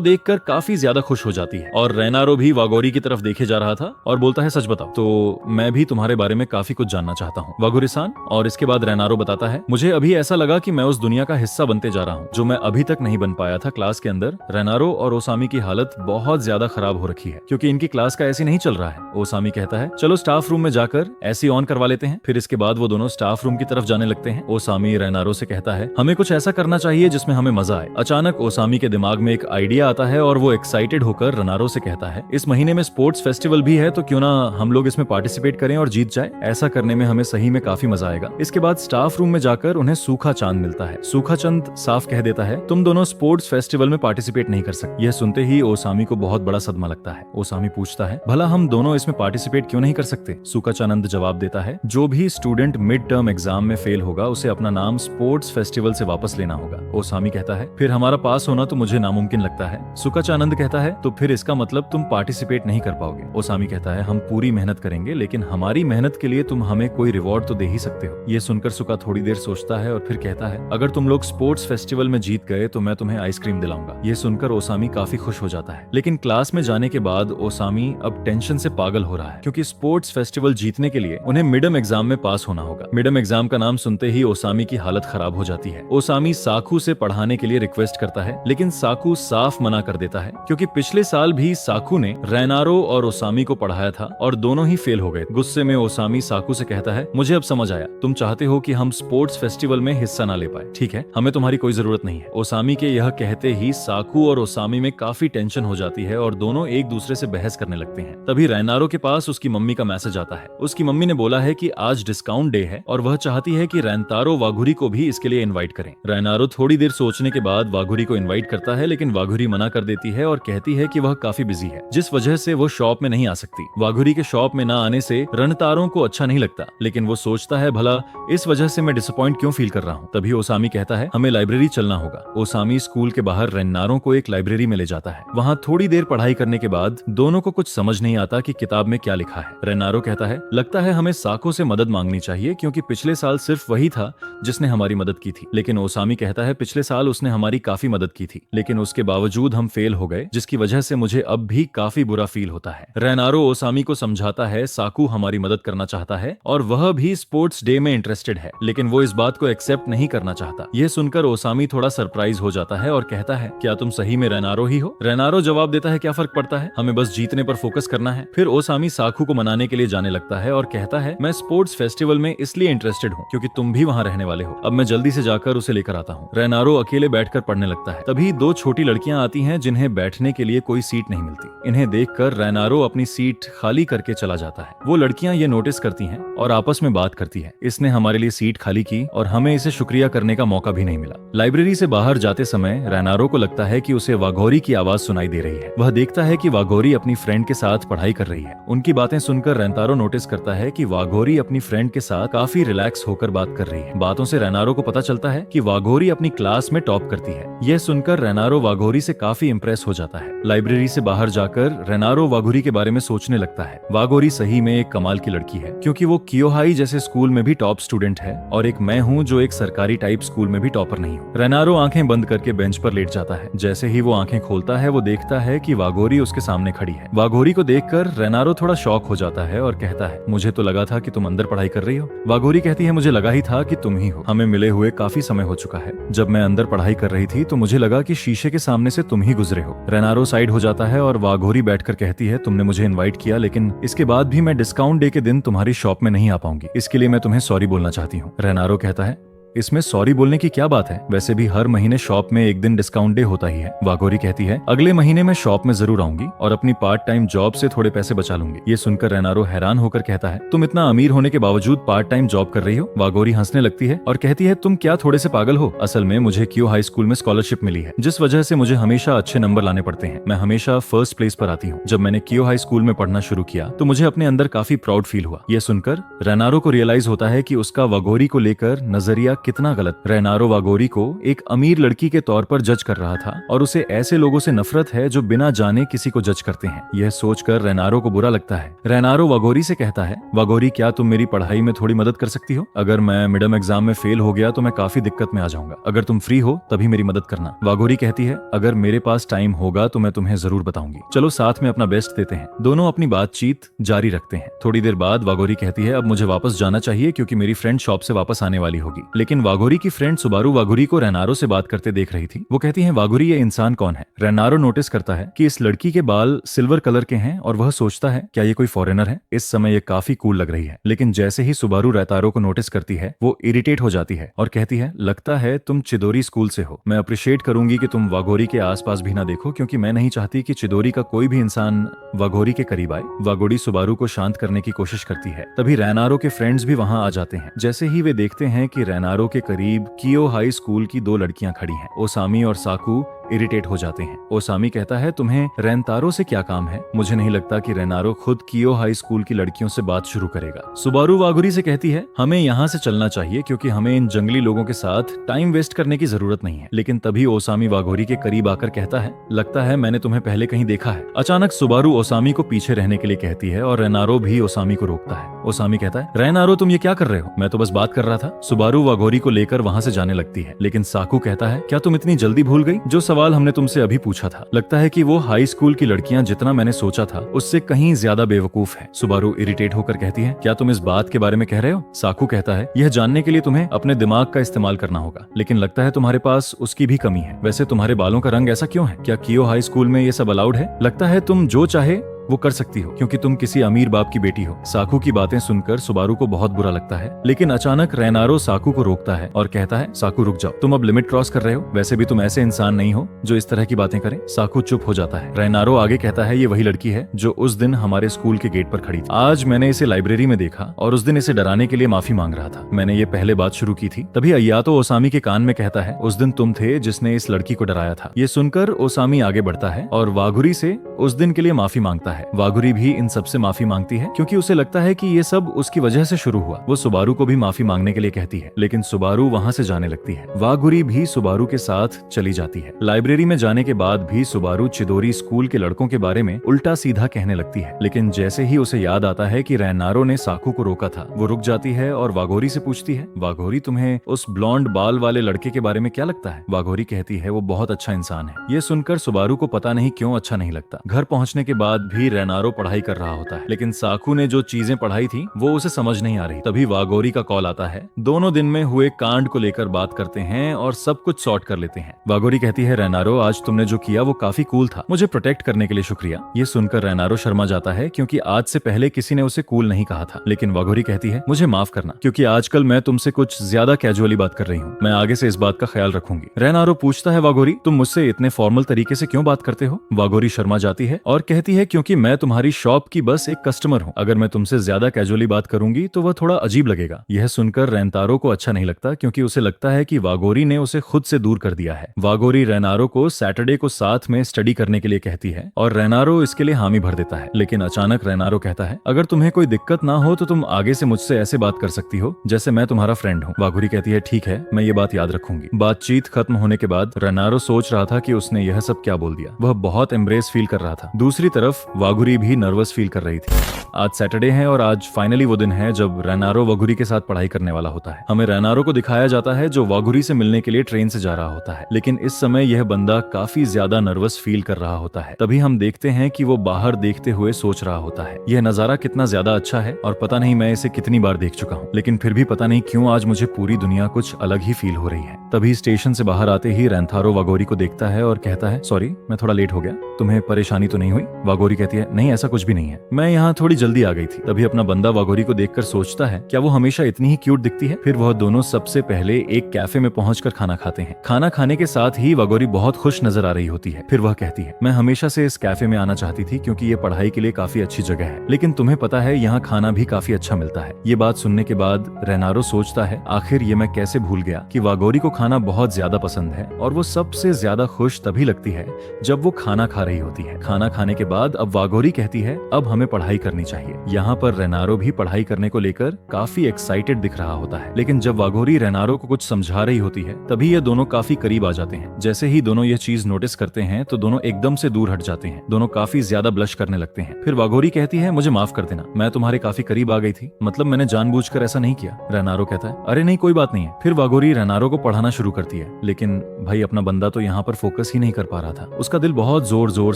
देखकर काफी ज्यादा खुश हो जाती है। और रेनारो भी वागोरी की तरफ देखे जा रहा था और बोलता है, सच बताओ तो मैं भी तुम्हारे बारे में काफी कुछ जानना चाहता हूँ वागोरी-सान। और इसके बाद रेनारो बताता है, मुझे अभी ऐसा लगा कि मैं उस दुनिया का हिस्सा बनते जा रहा हूँ जो मैं अभी तक नहीं बन पाया था। क्लास के अंदर रेनारो और ओसामी की हालत बहुत ज्यादा खराब हो रखी है क्योंकि इनकी क्लास का ऐसी नहीं चल रहा है। ओसामी कहता है, चलो स्टाफ रूम में जाकर एसी ऑन करवा लेते हैं। फिर इसके बाद वो दोनों स्टाफ रूम की तरफ जाने लगते हैं। ओसामी रेनारो से कहता है, हमें कुछ ऐसा करना चाहिए जिसमें हमें मजा आए। अचानक ओसामी के दिमाग में एक आइडिया आता है और वो एक्साइटेड होकर रेनारो से कहता है, इस महीने में स्पोर्ट्स फेस्टिवल भी है तो क्यों ना हम लोग इसमें पार्टिसिपेट करें और जीत जाए। ऐसा करने में हमें सही में काफी मजा आएगा। इसके बाद स्टाफ रूम में जाकर उन्हें सूखा चांद मिलता है। सूखा चंद साफ कह देता है, तुम दोनों स्पोर्ट्स फेस्टिवल में पार्टिसिपेट नहीं कर सकते। यह सुनते ही ओसामी को बहुत बड़ा सदमा लगता है। ओसामी पूछता है, भला हम दोनों इसमें पार्टिसिपेट क्यों नहीं कर सकते? सूखा चांद जवाब देता है, जो भी स्टूडेंट मिड टर्म एग्जाम में फेल होगा उसे अपना नाम स्पोर्ट्स फेस्टिवल से वापस लेना होगा। ओसामी कहता है, फिर हमारा पास होना तो मुझे नामुमकिन लगता है। सुका चानंद कहता है, तो फिर इसका मतलब तुम पार्टिसिपेट नहीं कर पाओगे। ओसामी कहता है, हम पूरी मेहनत करेंगे लेकिन हमारी मेहनत के लिए तुम हमें कोई रिवॉर्ड तो दे ही सकते हो। ये सुनकर सुका थोड़ी देर सोचता है और फिर कहता है, अगर तुम लोग स्पोर्ट्स फेस्टिवल में जीत गए तो मैं तुम्हें आइसक्रीम दिलाऊंगा। ये सुनकर ओसामी काफी खुश हो जाता है। लेकिन क्लास में जाने के बाद ओसामी अब टेंशन से पागल हो रहा है क्योंकि स्पोर्ट्स फेस्टिवल जीतने के लिए उन्हें मिडम एग्जाम में पास होना होगा। मिडम एग्जाम का नाम सुनते ही ओसामी की हालत खराब हो जाती है। ओसामी साकू से पढ़ाने के लिए रिक्वेस्ट करता है लेकिन साकू साफ मना कर देता है क्योंकि पिछले साल भी साकू ने रेनारो और ओसामी को पढ़ाया था और दोनों ही फेल हो गए। गुस्से में ओसामी साकू से कहता है, मुझे अब समझ आया, तुम चाहते हो कि हम स्पोर्ट्स फेस्टिवल में हिस्सा ना ले पाए। ठीक है, हमें तुम्हारी कोई जरूरत नहीं है। ओसामी के यह कहते ही साकू और ओसामी में काफी टेंशन हो जाती है और दोनों एक दूसरे से बहस करने लगते हैं। तभी रेनारो के पास उसकी मम्मी का मैसेज आता है। उसकी मम्मी ने बोला है कि आज डिस्काउंट डे है और वह चाहती है कि रेनतारो वागुरी को भी इसके लिए इनवाइट करें। रेनारो थोड़ी देर सोच सोचने के बाद वाघुरी को इनवाइट करता है, लेकिन वाघुरी मना कर देती है और कहती है कि वह काफी बिजी है, जिस वजह से वो शॉप में नहीं आ सकती। वाघुरी के शॉप में ना आने से रणतारों को अच्छा नहीं लगता, लेकिन वो सोचता है भला इस वजह से मैं डिसअपॉइंट क्यों फील कर रहा हूँ। तभी ओसामी कहता है हमें लाइब्रेरी चलना होगा। ओसामी स्कूल के बाहर रेन्नारो को एक लाइब्रेरी में ले जाता है। वहाँ थोड़ी देर पढ़ाई करने के बाद दोनों को कुछ समझ नहीं आता कि किताब में क्या लिखा है। रेन्नारो कहता है लगता है हमें साको से मदद मांगनी चाहिए, क्योंकि पिछले साल सिर्फ वही था जिसने हमारी मदद की थी। लेकिन ओसामी कहता है पिछले साल उसने हमारी काफी मदद की थी, लेकिन उसके बावजूद हम फेल हो गए, जिसकी वजह से मुझे अब भी काफी बुरा फील होता है। रेन्नारो ओसामी को समझाता है साकू हमारी मदद करना चाहता है और वह भी स्पोर्ट्स डे में इंटरेस्टेड है, लेकिन वो इस बात को एक्सेप्ट नहीं करना चाहता। यह सुनकर ओसामी थोड़ा सरप्राइज हो जाता है और कहता है क्या तुम सही में रेन्नारो ही हो? रेन्नारो जवाब देता है क्या फर्क पड़ता है, हमें बस जीतने पर फोकस करना है। फिर ओसामी साकू को मनाने के लिए जाने लगता है और कहता है मैं स्पोर्ट्स फेस्टिवल में इसलिए इंटरेस्टेड हूँ क्योंकि तुम भी वहाँ रहने वाले हो, अब मैं जल्दी से जाकर उसे लेकर आता हूँ। रेन्नारो अकेले बैठकर पढ़ने लगता है। तभी दो छोटी लड़कियां आती हैं जिन्हें बैठने के लिए कोई सीट नहीं मिलती। इन्हें देखकर रेन्नारो अपनी सीट खाली करके चला जाता है। वो लड़कियां ये नोटिस करती हैं और आपस में बात करती है, इसने हमारे लिए सीट खाली की और हमें इसे शुक्रिया करने का मौका भी नहीं मिला। लाइब्रेरी से बाहर जाते समय रेन्नारो को लगता है कि उसे वाघोरी की आवाज सुनाई दे रही है। वह देखता है कि वाघोरी अपनी फ्रेंड के साथ पढ़ाई कर रही है। उनकी बातें सुनकर रेन्नारो नोटिस करता है कि वाघोरी अपनी फ्रेंड के साथ काफी रिलैक्स होकर बात कर रही है। बातों से रेन्नारो को पता चलता है कि वाघोरी अपनी क्लास में टॉप करती है। यह सुनकर रेन्नारो वाघोरी से काफी इंप्रेस हो जाता है। लाइब्रेरी से बाहर जाकर रेन्नारो वाघोरी के बारे में सोचने लगता है। वाघोरी सही में एक कमाल की लड़की है, क्योंकि वो कियोहाई जैसे स्कूल में भी टॉप स्टूडेंट है और एक मैं हूँ जो एक सरकारी टाइप स्कूल में भी टॉपर नहीं हूँ। रेन्नारो आंखें बंद करके बेंच पर लेट जाता है। जैसे ही वो आंखें खोलता है वो देखता है कि वाघोरी उसके सामने खड़ी है। वाघोरी को देखकर रेन्नारो थोड़ा शॉक हो जाता है और कहता है मुझे तो लगा था कि तुम अंदर पढ़ाई कर रही हो। वाघोरी कहती है मुझे लगा ही था कि तुम ही हो, हमें मिले हुए काफी समय हो चुका है। जब मैं अंदर पढ़ाई कर रही थी तो मुझे लगा कि शीशे के सामने से तुम ही गुजरे हो। रेन्नारो साइड हो जाता है और वाघोरी बैठकर कहती है तुमने मुझे इनवाइट किया, लेकिन इसके बाद भी मैं डिस्काउंट डे के दिन तुम्हारी शॉप में नहीं आ पाऊंगी, इसके लिए मैं तुम्हें सॉरी बोलना चाहती हूँ। रेन्नारो कहता है इसमें सॉरी बोलने की क्या बात है, वैसे भी हर महीने शॉप में एक दिन डिस्काउंट डे होता ही है। वाघोरी कहती है अगले महीने मैं शॉप में जरूर आऊंगी और अपनी पार्ट टाइम जॉब से थोड़े पैसे बचा लूंगी। ये सुनकर रेन्नारो हैरान होकर कहता है तुम इतना अमीर होने के बावजूद पार्ट टाइम जॉब कर रही हो? वाघोरी हंसने लगती है और कहती है तुम क्या थोड़े से पागल हो? असल में मुझे क्यू हाई स्कूल में स्कॉलरशिप मिली है, जिस वजह से मुझे हमेशा अच्छे नंबर लाने पड़ते हैं। मैं हमेशा फर्स्ट प्लेस पर आती हूँ। जब मैंने क्यू हाई स्कूल में पढ़ना शुरू किया तो मुझे अपने अंदर काफी प्राउड फील हुआ। यह सुनकर रेन्नारो को रियलाइज होता है कि उसका वाघोरी को लेकर नजरिया कितना गलत। रेन्नारो वाघोरी को एक अमीर लड़की के तौर पर जज कर रहा था और उसे ऐसे लोगों से नफरत है जो बिना जाने किसी को जज करते हैं। यह सोचकर रेन्नारो को बुरा लगता है। रेन्नारो वाघोरी से कहता है वाघोरी क्या तुम मेरी पढ़ाई में थोड़ी मदद कर सकती हो? अगर मैं मिडम एग्जाम में फेल हो गया तो मैं काफी दिक्कत में आ जाऊंगा। अगर तुम फ्री हो तभी मेरी मदद करना। वाघोरी कहती है अगर मेरे पास टाइम होगा तो मैं तुम्हें जरूर बताऊंगी। चलो साथ में अपना बेस्ट देते हैं। दोनों अपनी बातचीत जारी रखते हैं। थोड़ी देर बाद वाघोरी कहती है अब मुझे वापस जाना चाहिए क्योंकि मेरी फ्रेंड शॉप से वापस आने वाली होगी। लेकिन वाघोरी की फ्रेंड सुबारू वाघोरी को रेन्नारो से बात करते देख रही थी। वो कहती है वाघोरी ये इंसान कौन है? रेन्नारो नोटिस करता है कि इस लड़की के बाल सिल्वर कलर के हैं और वह सोचता है क्या ये कोई फॉरेनर है? इस समय ये काफी कूल लग रही है। लेकिन जैसे ही सुबारू रेन्नारो को नोटिस करती है वो इरिटेट हो जाती है और कहती है लगता है तुम चिदोरी स्कूल से हो। मैं अप्रिशिएट करूंगी कि तुम वाघोरी के आसपास भी ना देखो, क्योंकि मैं नहीं चाहती कि चिदोरी का कोई भी इंसान वाघोरी के करीब आए। वाघोरी सुबारू को शांत करने की कोशिश करती है। तभी रेन्नारो के फ्रेंड्स भी वहां आ जाते हैं। जैसे ही वे देखते हैं कि रेन्नारो के करीब कियो हाई स्कूल की दो लड़कियां खड़ी हैं, ओसामी और साकू इरिटेट हो जाते हैं। ओसामी कहता है तुम्हें रेन्तारो से क्या काम है? मुझे नहीं लगता कि रेन्नारो खुद कियो हाई स्कूल की लड़कियों से बात शुरू करेगा। सुबारू वाघोरी से कहती है हमें यहाँ से चलना चाहिए क्योंकि हमें इन जंगली लोगों के साथ टाइम वेस्ट करने की जरूरत नहीं है। लेकिन तभी ओसामी वाघोरी के करीब आकर कहता है लगता है मैंने तुम्हें पहले कहीं देखा है। अचानक सुबारू ओसामी को पीछे रहने के लिए कहती है और रेन्नारो भी ओसामी को रोकता है। ओसामी कहता है रेन्नारो तुम ये क्या कर रहे हो? मैं तो बस बात कर रहा था। सुबारू वाघोरी को लेकर वहाँ से जाने लगती है, लेकिन साकू कहता है क्या तुम इतनी जल्दी भूल गई जो सवाल हमने तुमसे अभी पूछा था? लगता है कि वो हाई स्कूल की लड़कियां जितना मैंने सोचा था उससे कहीं ज्यादा बेवकूफ है। सुबारू इरिटेट होकर कहती है क्या तुम इस बात के बारे में कह रहे हो? साकू कहता है यह जानने के लिए तुम्हें अपने दिमाग का इस्तेमाल करना होगा, लेकिन लगता है तुम्हारे पास उसकी भी कमी है। वैसे तुम्हारे बालों का रंग ऐसा क्यों है? क्या कियो हाई स्कूल में ये सब अलाउड है? लगता है तुम जो चाहे वो कर सकती हो क्योंकि तुम किसी अमीर बाप की बेटी हो। साकू की बातें सुनकर सुबारू को बहुत बुरा लगता है, लेकिन अचानक रेनारो साकू को रोकता है और कहता है, साकू रुक जाओ, तुम अब लिमिट क्रॉस कर रहे हो। वैसे भी तुम ऐसे इंसान नहीं हो जो इस तरह की बातें करें। साकू चुप हो जाता है। रेनारो आगे कहता है, ये वही लड़की है जो उस दिन हमारे स्कूल के गेट पर खड़ी थी। आज मैंने इसे लाइब्रेरी में देखा और उस दिन इसे डराने के लिए माफी मांग रहा था। मैंने ये पहले बात शुरू की थी। तभी अयातो ओसामी के कान में कहता है, उस दिन तुम थे जिसने इस लड़की को डराया था। ये सुनकर ओसामी आगे बढ़ता है और वागुरी से उस दिन के लिए माफी मांगता है। वागुरी भी इन सब से माफी मांगती है क्योंकि उसे लगता है कि ये सब उसकी वजह से शुरू हुआ। वो सुबारू को भी माफी मांगने के लिए कहती है, लेकिन सुबारू वहां से जाने लगती है। वागुरी भी सुबारू के साथ चली जाती है। लाइब्रेरी में जाने के बाद भी सुबारू चिदोरी स्कूल के लड़कों के बारे में उल्टा सीधा कहने लगती है, लेकिन जैसे ही उसे याद आता है कि रेनारो ने साकू को रोका था, वो रुक जाती है और वागोरी से पूछती है, वागोरी तुम्हें उस ब्लॉन्ड बाल वाले लड़के के बारे में क्या लगता है? वागोरी कहती है, वो बहुत अच्छा इंसान है। ये सुनकर सुबारू को पता नहीं क्यों अच्छा नहीं लगता। घर पहुंचने के बाद भी रेनारो पढ़ाई कर रहा होता है, लेकिन साकू ने जो चीजें पढ़ाई थी वो उसे समझ नहीं आ रही। तभी वागोरी का कॉल आता है। दोनों दिन में हुए कांड को लेकर बात करते हैं और सब कुछ सॉर्ट कर लेते हैं। वागोरी कहती है, रेनारो आज तुमने जो किया वो काफी कूल था, मुझे प्रोटेक्ट करने के लिए शुक्रिया। ये सुनकर रेनारो शर्मा जाता है क्योंकि आज से पहले किसी ने उसे कूल नहीं कहा था। लेकिन वागोरी कहती है, मुझे माफ करना क्योंकि आजकल मैं तुमसे कुछ ज्यादा कैजुअली बात कर रही हूँ। मैं आगे से इस बात का ख्याल रखूंगी। रेनारो पूछता है, वागोरी तुम मुझसे इतने फॉर्मल तरीके से क्यों बात करते हो? वागोरी शर्मा जाती है और कहती है, क्योंकि मैं तुम्हारी शॉप की बस एक कस्टमर हूँ। अगर मैं तुमसे ज्यादा कैजुअली बात करूंगी तो वह थोड़ा अजीब लगेगा। यह सुनकर रेनतारो को अच्छा नहीं लगता क्योंकि उसे लगता है कि वागोरी ने उसे खुद से दूर कर दिया है। वागोरी रेनारो को सैटरडे को साथ में स्टडी करने के लिए कहती है और रेनारो इसके लिए हामी भर देता है। लेकिन अचानक रेनारो कहता है, अगर तुम्हें कोई दिक्कत ना हो तो तुम आगे से मुझसे ऐसे बात कर सकती हो जैसे मैं तुम्हारा फ्रेंड हूँ। वागोरी कहती है, ठीक है, मैं ये बात याद रखूंगी। बातचीत खत्म होने के बाद रेनारो सोच रहा था कि उसने यह सब क्या बोल दिया। वह बहुत एम्ब्रेस फील कर रहा था। दूसरी तरफ वागुरी भी नर्वस फील कर रही थी। आज सैटरडे है और आज फाइनली वो दिन है जब रेनारो वागुरी के साथ पढ़ाई करने वाला होता है। हमें रेनारो को दिखाया जाता है जो वागुरी से मिलने के लिए ट्रेन से जा रहा होता है, लेकिन इस समय यह बंदा काफी ज्यादा नर्वस फील कर रहा होता है। तभी हम देखते हैं कि वो बाहर देखते हुए सोच रहा होता है, यह नजारा कितना ज्यादा अच्छा है और पता नहीं मैं इसे कितनी बार देख चुका हूँ, लेकिन फिर भी पता नहीं क्यों आज मुझे पूरी दुनिया कुछ अलग ही फील हो रही है। तभी स्टेशन से बाहर आते ही रेंथारो वागोरी को देखता है और कहता है, सॉरी मैं थोड़ा लेट हो गया, तुम्हें परेशानी तो नहीं हुई? वागोरी कहती है, नहीं ऐसा कुछ भी नहीं है, मैं यहाँ थोड़ी जल्दी आ गई थी। तभी अपना बंदा वागोरी को देखकर सोचता है, क्या वो हमेशा इतनी ही क्यूट दिखती है? फिर वह दोनों सबसे पहले एक कैफे में पहुंचकर खाना खाते हैं। खाना खाने के साथ ही वागोरी बहुत खुश नजर आ रही होती है। फिर वह कहती है, मैं हमेशा से इस कैफे में आना चाहती थी क्योंकि ये पढ़ाई के लिए काफी अच्छी जगह है, लेकिन तुम्हें पता है यहाँ खाना भी काफी अच्छा मिलता है। ये बात सुनने के बाद रेनारो सोचता है, आखिर ये मैं कैसे भूल गया कि वागोरी को खाना बहुत ज्यादा पसंद है और वो सबसे ज्यादा खुश तभी लगती है जब वो खाना खा रही होती है। खाना खाने के बाद अब वागोरी कहती है, अब हमें पढ़ाई करनी चाहिए। यहाँ पर रेनारो भी पढ़ाई करने को लेकर काफी एक्साइटेड दिख रहा होता है, लेकिन जब वागोरी रेनारो को कुछ समझा रही होती है तभी ये दोनों काफी करीब आ जाते हैं। जैसे ही दोनों ये चीज नोटिस करते हैं तो दोनों एकदम से दूर हट जाते हैं। दोनों काफी ज्यादा ब्लश करने लगते हैं। फिर वागोरी कहती है, मुझे माफ कर देना, मैं तुम्हारे काफी करीब आ गई थी, मतलब मैंने जानबूझकर ऐसा नहीं किया। रेनारो कहता है, अरे नहीं कोई बात नहीं है। फिर वागोरी रेनारो को पढ़ाना शुरू करती है, लेकिन भाई अपना बंदा तो यहाँ पर फोकस ही नहीं कर पा रहा था। उसका दिल बहुत जोर जोर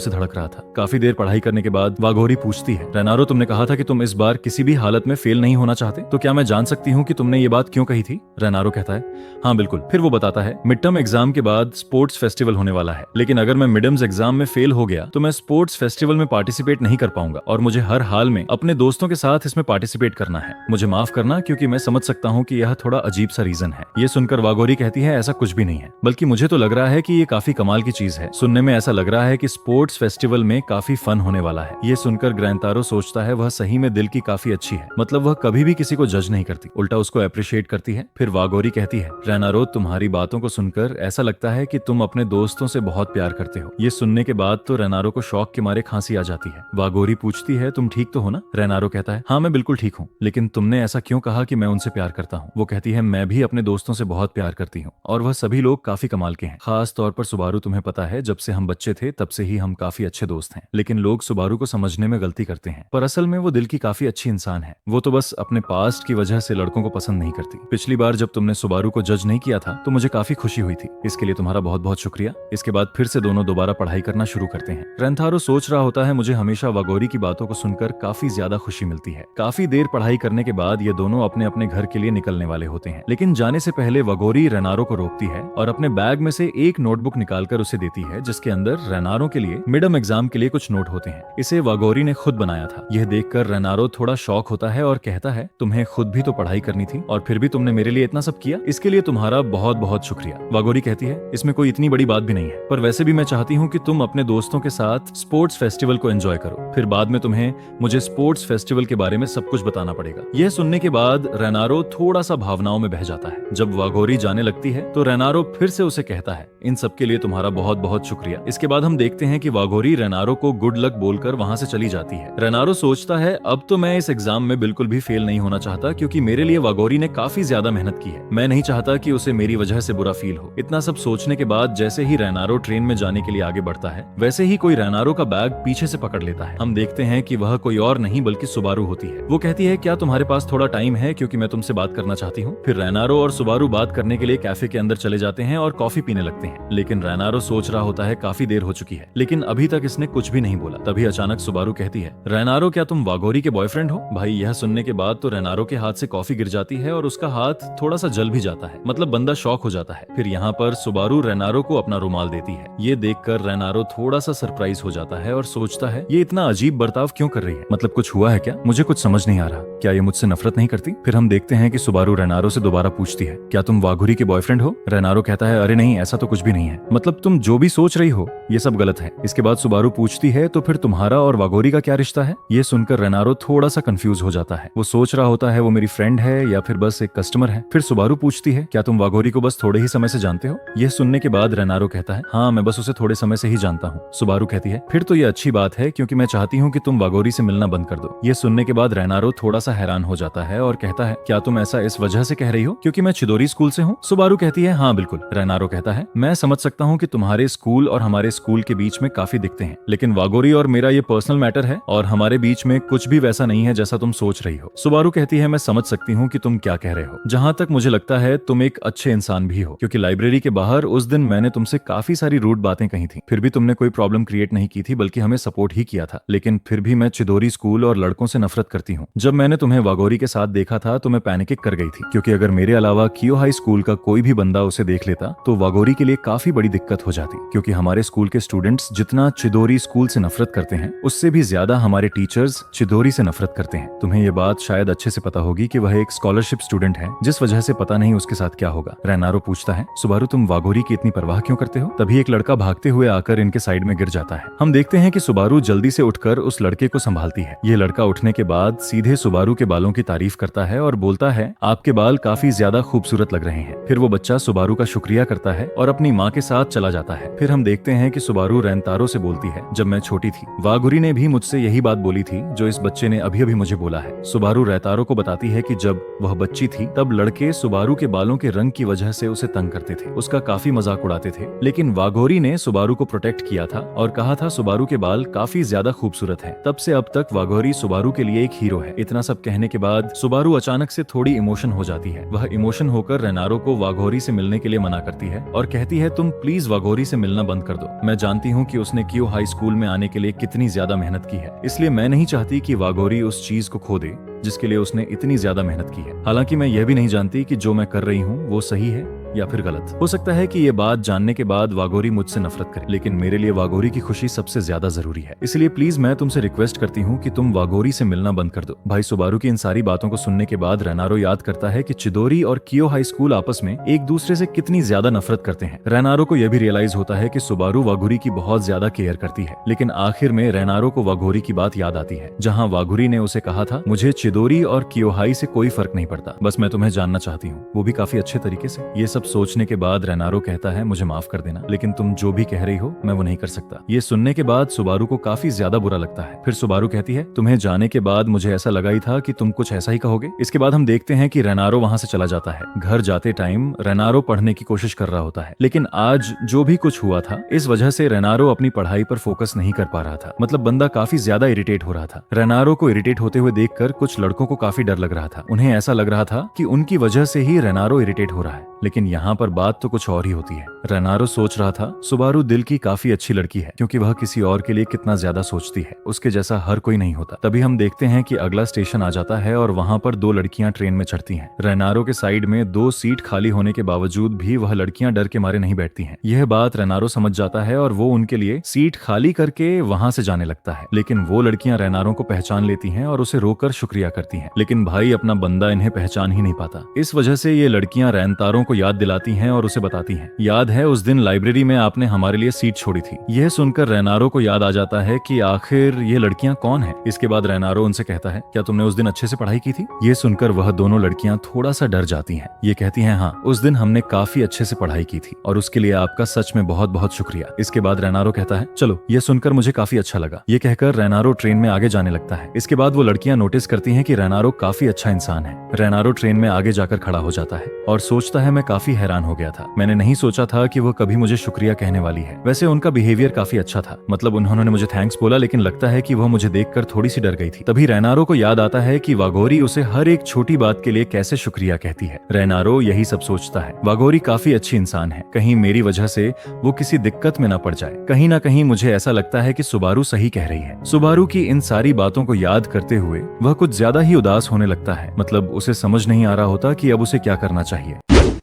से धड़क रहा था। काफी देर पढ़ाई करने के बाद वागोरी पूछती है, रेनारो तुमने कहा था कि तुम इस बार किसी भी हालत में फेल नहीं होना चाहते, तो क्या मैं जान सकती हूँ कि तुमने ये बात क्यों कही थी? रेनारो कहता है, हाँ बिल्कुल। फिर वो बताता है, मिड टर्म एग्जाम के बाद स्पोर्ट्स फेस्टिवल होने वाला है, लेकिन अगर मैं मिड एग्जाम में फेल हो गया तो मैं स्पोर्ट्स फेस्टिवल में पार्टिसिपेट नहीं कर पाऊंगा और मुझे हर हाल में अपने दोस्तों के साथ इसमें पार्टिसिपेट करना है। मुझे माफ करना क्योंकि मैं समझ सकता हूँ कि यह थोड़ा अजीब सा रीजन है। ये सुनकर वागोरी कहती है, ऐसा कुछ भी नहीं है, बल्कि मुझे तो लग रहा है कि ये काफी कमाल की चीज है। सुनने में ऐसा लग रहा है कि स्पोर्ट्स फेस्टिवल में काफी फन होने वाला है। ये सुनकर ग्रैंतारो सोचता है, वह सही में दिल की काफी अच्छी है, मतलब वह कभी भी किसी को जज नहीं करती, उल्टा उसको अप्रिशिएट करती है। फिर वागोरी कहती है, रेनारो तुम्हारी बातों को सुनकर ऐसा लगता है कि तुम अपने दोस्तों से बहुत प्यार करते हो। ये सुनने के बाद तो रेनारो को शौक के मारे खांसी आ जाती है। वागोरी पूछती है, तुम ठीक तो हो ना? रेनारो कहता है, हाँ मैं बिल्कुल ठीक हूँ, लेकिन तुमने ऐसा क्यों कहा कि मैं उनसे प्यार करता हूँ? वो कहती है, मैं भी अपने दोस्तों से बहुत प्यार करती हूँ और वह सभी लोग काफी कमाल के हैं। खास तौर पर सुबारू, तुम्हें पता है जब से हम बच्चे थे तब से ही हम काफी अच्छे दोस्त हैं, लेकिन लोग सुबारू को समझने में गलती करते हैं, पर असल में वो दिल की काफी अच्छी इंसान है। वो तो बस अपने पास्ट की वजह से लड़कों को पसंद नहीं करती। पिछली बार जब तुमने सुबारू को जज नहीं किया था तो मुझे काफी खुशी हुई थी, इसके लिए तुम्हारा बहुत बहुत शुक्रिया। इसके बाद फिर से दोनों दोबारा पढ़ाई करना शुरू करते हैं। रेंथारो सोच रहा होता है, मुझे हमेशा वागोरी की बातों को सुनकर काफी ज्यादा खुशी मिलती है। काफी देर पढ़ाई करने के बाद ये दोनों अपने अपने घर के लिए निकलने वाले होते हैं, लेकिन जाने से पहले वागोरी रेनारो को रोकती है और अपने बैग में से एक नोटबुक निकालकर उसे देती है जिसके अंदर रेनारो के लिए मिड एग्जाम के लिए कुछ नोट होते हैं। इसे वागोरी ने खुद बनाया था। यह देखकर रेनारो थोड़ा शॉक होता है और कहता है, तुम्हें खुद भी तो पढ़ाई करनी थी और फिर भी तुमने मेरे लिए इतना सब किया, इसके लिए तुम्हारा बहुत बहुत शुक्रिया। वागोरी कहती है, इसमें कोई इतनी बड़ी बात भी नहीं है, पर वैसे भी मैं चाहती हूँ कि तुम अपने दोस्तों के साथ स्पोर्ट्स फेस्टिवल को एंजॉय करो, फिर बाद में तुम्हें मुझे स्पोर्ट्स फेस्टिवल के बारे में सब कुछ बताना पड़ेगा। यह सुनने के बाद रेनारो थोड़ा सा भावनाओं में बह जाता है। जब वागोरी जाने लगती है तो रेनारो फिर से उसे कहता है, इन सब के लिए तुम्हारा बहुत बहुत शुक्रिया। इसके बाद हम देखते हैं कि वागोरी रेनारो को गुड लक बोलकर वहां से चली जाती है। रेनारो सोचता है, अब तो मैं इस एग्जाम में बिल्कुल भी फेल नहीं होना चाहता, क्योंकि मेरे लिए वागोरी ने काफी ज्यादा मेहनत की है। मैं नहीं चाहता कि उसे मेरी वजह से बुरा फील हो। इतना सब सोचने के बाद जैसे ही रेनारो ट्रेन में जाने के लिए आगे बढ़ता है, वैसे ही कोई रेनारो का बैग पीछे से पकड़ लेता है। हम देखते हैं कि वह कोई और नहीं बल्कि सुबारू होती है। वो कहती है, क्या तुम्हारे पास थोड़ा टाइम है, क्योंकि मैं तुमसे बात करना चाहती हूँ। फिर रेनारो और सुबारू बात करने के लिए कैफे के अंदर चले जाते हैं और कॉफी पीने लगते हैं। लेकिन रेनारो सोच रहा होता है काफी देर हो चुकी है, लेकिन अभी तक इसने कुछ भी नहीं बोला। तभी अचानक सुबारू कहती है, रेनारो क्या तुम वागोरी के बॉयफ्रेंड हो? भाई यह सुनने के बाद तो रेनारो के हाथ से कॉफी गिर जाती है और उसका हाथ थोड़ा सा जल भी जाता है। मतलब बंदा शॉक हो जाता है। फिर यहाँ पर सुबारू रेनारो को अपना रुमाल देती है। ये देखकर रेनारो थोड़ा सा सरप्राइज हो जाता है और सोचता है, ये इतना अजीब बर्ताव क्यों कर रही है? मतलब कुछ हुआ है क्या? मुझे कुछ समझ नहीं आ रहा। क्या ये मुझसे नफरत नहीं करती? फिर हम देखते हैं कि सुबारू रेनारो से दोबारा पूछती है, क्या तुम वागोरी के बॉयफ्रेंड हो? रेनारो कहता है, अरे नहीं, ऐसा तो कुछ भी नहीं है। मतलब तुम जो भी सोच रही हो ये सब गलत है। इसके बाद सुबारू पूछती है, तो फिर तुम्हारा और वागोरी का क्या रिश्ता है? ये सुनकर रेनारो थोड़ा सा कंफ्यूज हो जाता है। वो सोच रहा होता है वो मेरी फ्रेंड है या फिर बस एक कस्टमर है। फिर सुबारू पूछती है, क्या तुम वागोरी को बस थोड़े ही समय से जानते हो? यह सुनने के बाद रेनारो कहता है, हाँ मैं बस उसे थोड़े समय से ही जानता हूँ। सुबारू कहती है, फिर तो ये अच्छी बात है, क्योंकि मैं चाहती हूँ कि तुम वागोरी से मिलना बंद कर दो। ये सुनने के बाद रेनारो थोड़ा सा हैरान हो जाता है और कहता है, क्या तुम ऐसा इस वजह से कह रही हो क्योंकि मैं चिदोरी स्कूल से हूँ? सुबारू कहती है, हाँ बिल्कुल। रेनारो कहता है, मैं समझ सकता हूँ कि तुम्हारे स्कूल और हमारे स्कूल के बीच में काफी दिक्कतें हैं, लेकिन वागोरी और मेरा ये पर्सनल मैटर है और हमारे बीच में कुछ भी वैसा नहीं है जैसा तुम सोच रही हो। सुबारू कहती है, मैं समझ सकती हूँ कि तुम क्या कह रहे हो। जहाँ तक मुझे लगता है तुम एक अच्छे इंसान भी हो, क्योंकि लाइब्रेरी के बाहर उस दिन मैंने तुमसे काफी सारी रूड बातें कही थी, फिर भी तुमने कोई प्रॉब्लम क्रिएट नहीं की थी, बल्कि हमें सपोर्ट ही किया था। लेकिन फिर भी मैं चिदोरी स्कूल और लड़कों से नफरत करती हूँ। जब मैंने तुम्हें वागोरी के साथ देखा था तो मैं पैनिक कर गई थी, क्योंकि अगर मेरे अलावा कियो हाई स्कूल का कोई भी बंदा उसे देख लेता तो वागोरी के लिए काफी बड़ी दिक्कत हो जाती, क्योंकि हमारे स्कूल के स्टूडेंट्स जितना चिदोरी स्कूल से नफरत करते हैं उससे भी ज्यादा हमारे टीचर्स चिदोरी से नफरत करते हैं। तुम्हें ये बात शायद अच्छे से पता होगी कि वह एक स्कॉलरशिप स्टूडेंट है, जिस वजह से पता नहीं उसके साथ क्या होगा। रेनारो पूछता है, सुबारू तुम वागोरी की इतनी परवाह क्यों करते हो? तभी एक लड़का भागते हुए आकर इनके साइड में गिर जाता है। हम देखते हैं कि सुबारू जल्दी से उठकर उस लड़के को संभालती है। ये लड़का उठने के बाद सीधे सुबारू के बालों की तारीफ करता है और बोलता है, आपके बाल काफी ज्यादा खूबसूरत लग रहे हैं। फिर वो बच्चा सुबारू का शुक्रिया करता है और अपनी माँ के साथ चला जाता है। फिर हम देखते हैं कि सुबारू रेंतारो से बोलती है, जब मैं छोटी थी वागोरी ने भी मुझसे यही बात बोली थी जो इस बच्चे ने अभी अभी मुझे बोला है। सुबारू रेंतारो को बताती है कि जब वह बच्ची थी तब लड़के सुबारू के बालों के रंग की वजह से उसे तंग करते थे, उसका काफी मजाक उड़ाते थे, लेकिन वागोरी ने सुबारू को प्रोटेक्ट किया था और कहा था सुबारू के बाल काफी ज्यादा खूबसूरत हैं। तब से अब तक वागोरी सुबारू के लिए एक हीरो है। इतना सब कहने के बाद सुबारू अचानक से थोड़ी इमोशन हो जाती है। वह इमोशन होकर रेनारो को वागोरी से मिलने के लिए मना करती है और कहती है, तुम प्लीज वागोरी से मिलना बंद कर दो। मैं जानती हूँ कि उसने कियो हाई स्कूल में आने के लिए कितनी ज्यादा मेहनत की है, इसलिए मैं नहीं चाहती कि वागोरी उस चीज को खो दे जिसके लिए उसने इतनी ज्यादा मेहनत की है। हालांकि मैं यह भी नहीं जानती कि जो मैं कर रही हूँ वो सही है या फिर गलत। हो सकता है कि ये बात जानने के बाद वागोरी मुझसे नफरत करे, लेकिन मेरे लिए वागोरी की खुशी सबसे ज्यादा जरूरी है। इसलिए प्लीज मैं तुमसे रिक्वेस्ट करती हूँ कि तुम वागोरी से मिलना बंद कर दो। भाई सुबारू की इन सारी बातों को सुनने के बाद रेनारो याद करता है कि चिदोरी और कियो हाई स्कूल आपस में एक दूसरे से कितनी ज्यादा नफरत करते हैं। रेनारो को यह भी रियलाइज होता है कि सुबारू वागोरी की बहुत ज्यादा केयर करती है, लेकिन आखिर में रेनारो को वागोरी की बात याद आती है, जहाँ वागोरी ने उसे कहा था, मुझे चिदोरी और कियो हाई से कोई फर्क नहीं पड़ता, बस मैं तुम्हें जानना चाहती हूँ, वो भी काफी अच्छे तरीके से। ये सब सोचने के बाद रेनारो कहता है, मुझे माफ कर देना, लेकिन तुम जो भी कह रही हो मैं वो नहीं कर सकता। ये सुनने के बाद सुबारू को काफी ज्यादा बुरा लगता है। फिर सुबारू कहती है, तुम्हें जाने के बाद मुझे ऐसा लगा ही था कि तुम कुछ ऐसा ही कहोगे। इसके बाद हम देखते हैं कि रेनारो वहां से चला जाता है। घर जाते टाइम रेनारो पढ़ने की कोशिश कर रहा होता है, लेकिन आज जो भी कुछ हुआ था इस वजह से रेनारो अपनी पढ़ाई पर फोकस नहीं कर पा रहा था। मतलब बंदा काफी ज्यादा इरिटेट हो रहा था। रेनारो को इरिटेट होते हुए देखकर कुछ लड़कों को काफी डर लग रहा था। उन्हें ऐसा लग रहा था कि उनकी वजह से ही रेनारो इरिटेट हो रहा है, लेकिन लेकिन यहाँ पर बात तो कुछ और ही होती है। रेनारो सोच रहा था सुबारू दिल की काफी अच्छी लड़की है, क्योंकि वह किसी और के लिए कितना ज्यादा सोचती है, उसके जैसा हर कोई नहीं होता। तभी हम देखते हैं कि अगला स्टेशन आ जाता है और वहाँ पर दो लड़कियां ट्रेन में चढ़ती हैं। रेनारो के साइड में 2 सीट खाली होने के बावजूद भी वह लड़कियां डर के मारे नहीं बैठती हैं। यह बात रेनारो समझ जाता है और वो उनके लिए सीट खाली करके वहां से जाने लगता है। लेकिन वो लड़कियां रेनारो को पहचान लेती हैं और उसे रोककर शुक्रिया करती हैं। लेकिन भाई अपना बंदा इन्हें पहचान ही नहीं पाता। इस वजह से ये लड़कियां रेनतारो को याद दिलाती हैं और उसे बताती हैं, याद है उस दिन लाइब्रेरी में आपने हमारे लिए सीट छोड़ी थी। यह सुनकर रेनारो को याद आ जाता है कि आखिर ये लड़कियां कौन है। इसके बाद रेनारो उनसे कहता है, क्या तुमने उस दिन अच्छे से पढ़ाई की थी? ये सुनकर वह दोनों लड़कियां थोड़ा सा डर जाती हैं। ये कहती हैं, हाँ उस दिन हमने काफी अच्छे से पढ़ाई की थी और उसके लिए आपका सच में बहुत बहुत शुक्रिया। इसके बाद रेनारो कहता है, चलो ये सुनकर मुझे काफी अच्छा लगा। ये कहकर रेनारो ट्रेन में आगे जाने लगता है। इसके बाद वो लड़कियां नोटिस करती हैं कि रेनारो काफी अच्छा इंसान है। रेनारो ट्रेन में आगे जाकर खड़ा हो जाता है और सोचता है, मैं काफी हैरान हो गया था। मैंने नहीं सोचा था कि वो कभी मुझे शुक्रिया कहने वाली है। वैसे उनका बिहेवियर काफी अच्छा था, मतलब उन्होंने मुझे थैंक्स बोला, लेकिन लगता है कि वह मुझे देखकर थोड़ी सी डर गई थी। तभी रेनारो को याद आता है कि वागोरी उसे हर एक छोटी बात के लिए कैसे शुक्रिया कहती है। रेनारो यही सब सोचता है, वागोरी काफी अच्छी इंसान है, कहीं मेरी वजह से वो किसी दिक्कत में न पड़ जाए। कहीं ना कहीं मुझे ऐसा लगता है कि सुबारू सही कह रही है। सुबारू की इन सारी बातों को याद करते हुए वह कुछ ज्यादा ही उदास होने लगता है, मतलब उसे समझ नहीं आ रहा होता कि अब उसे क्या करना चाहिए।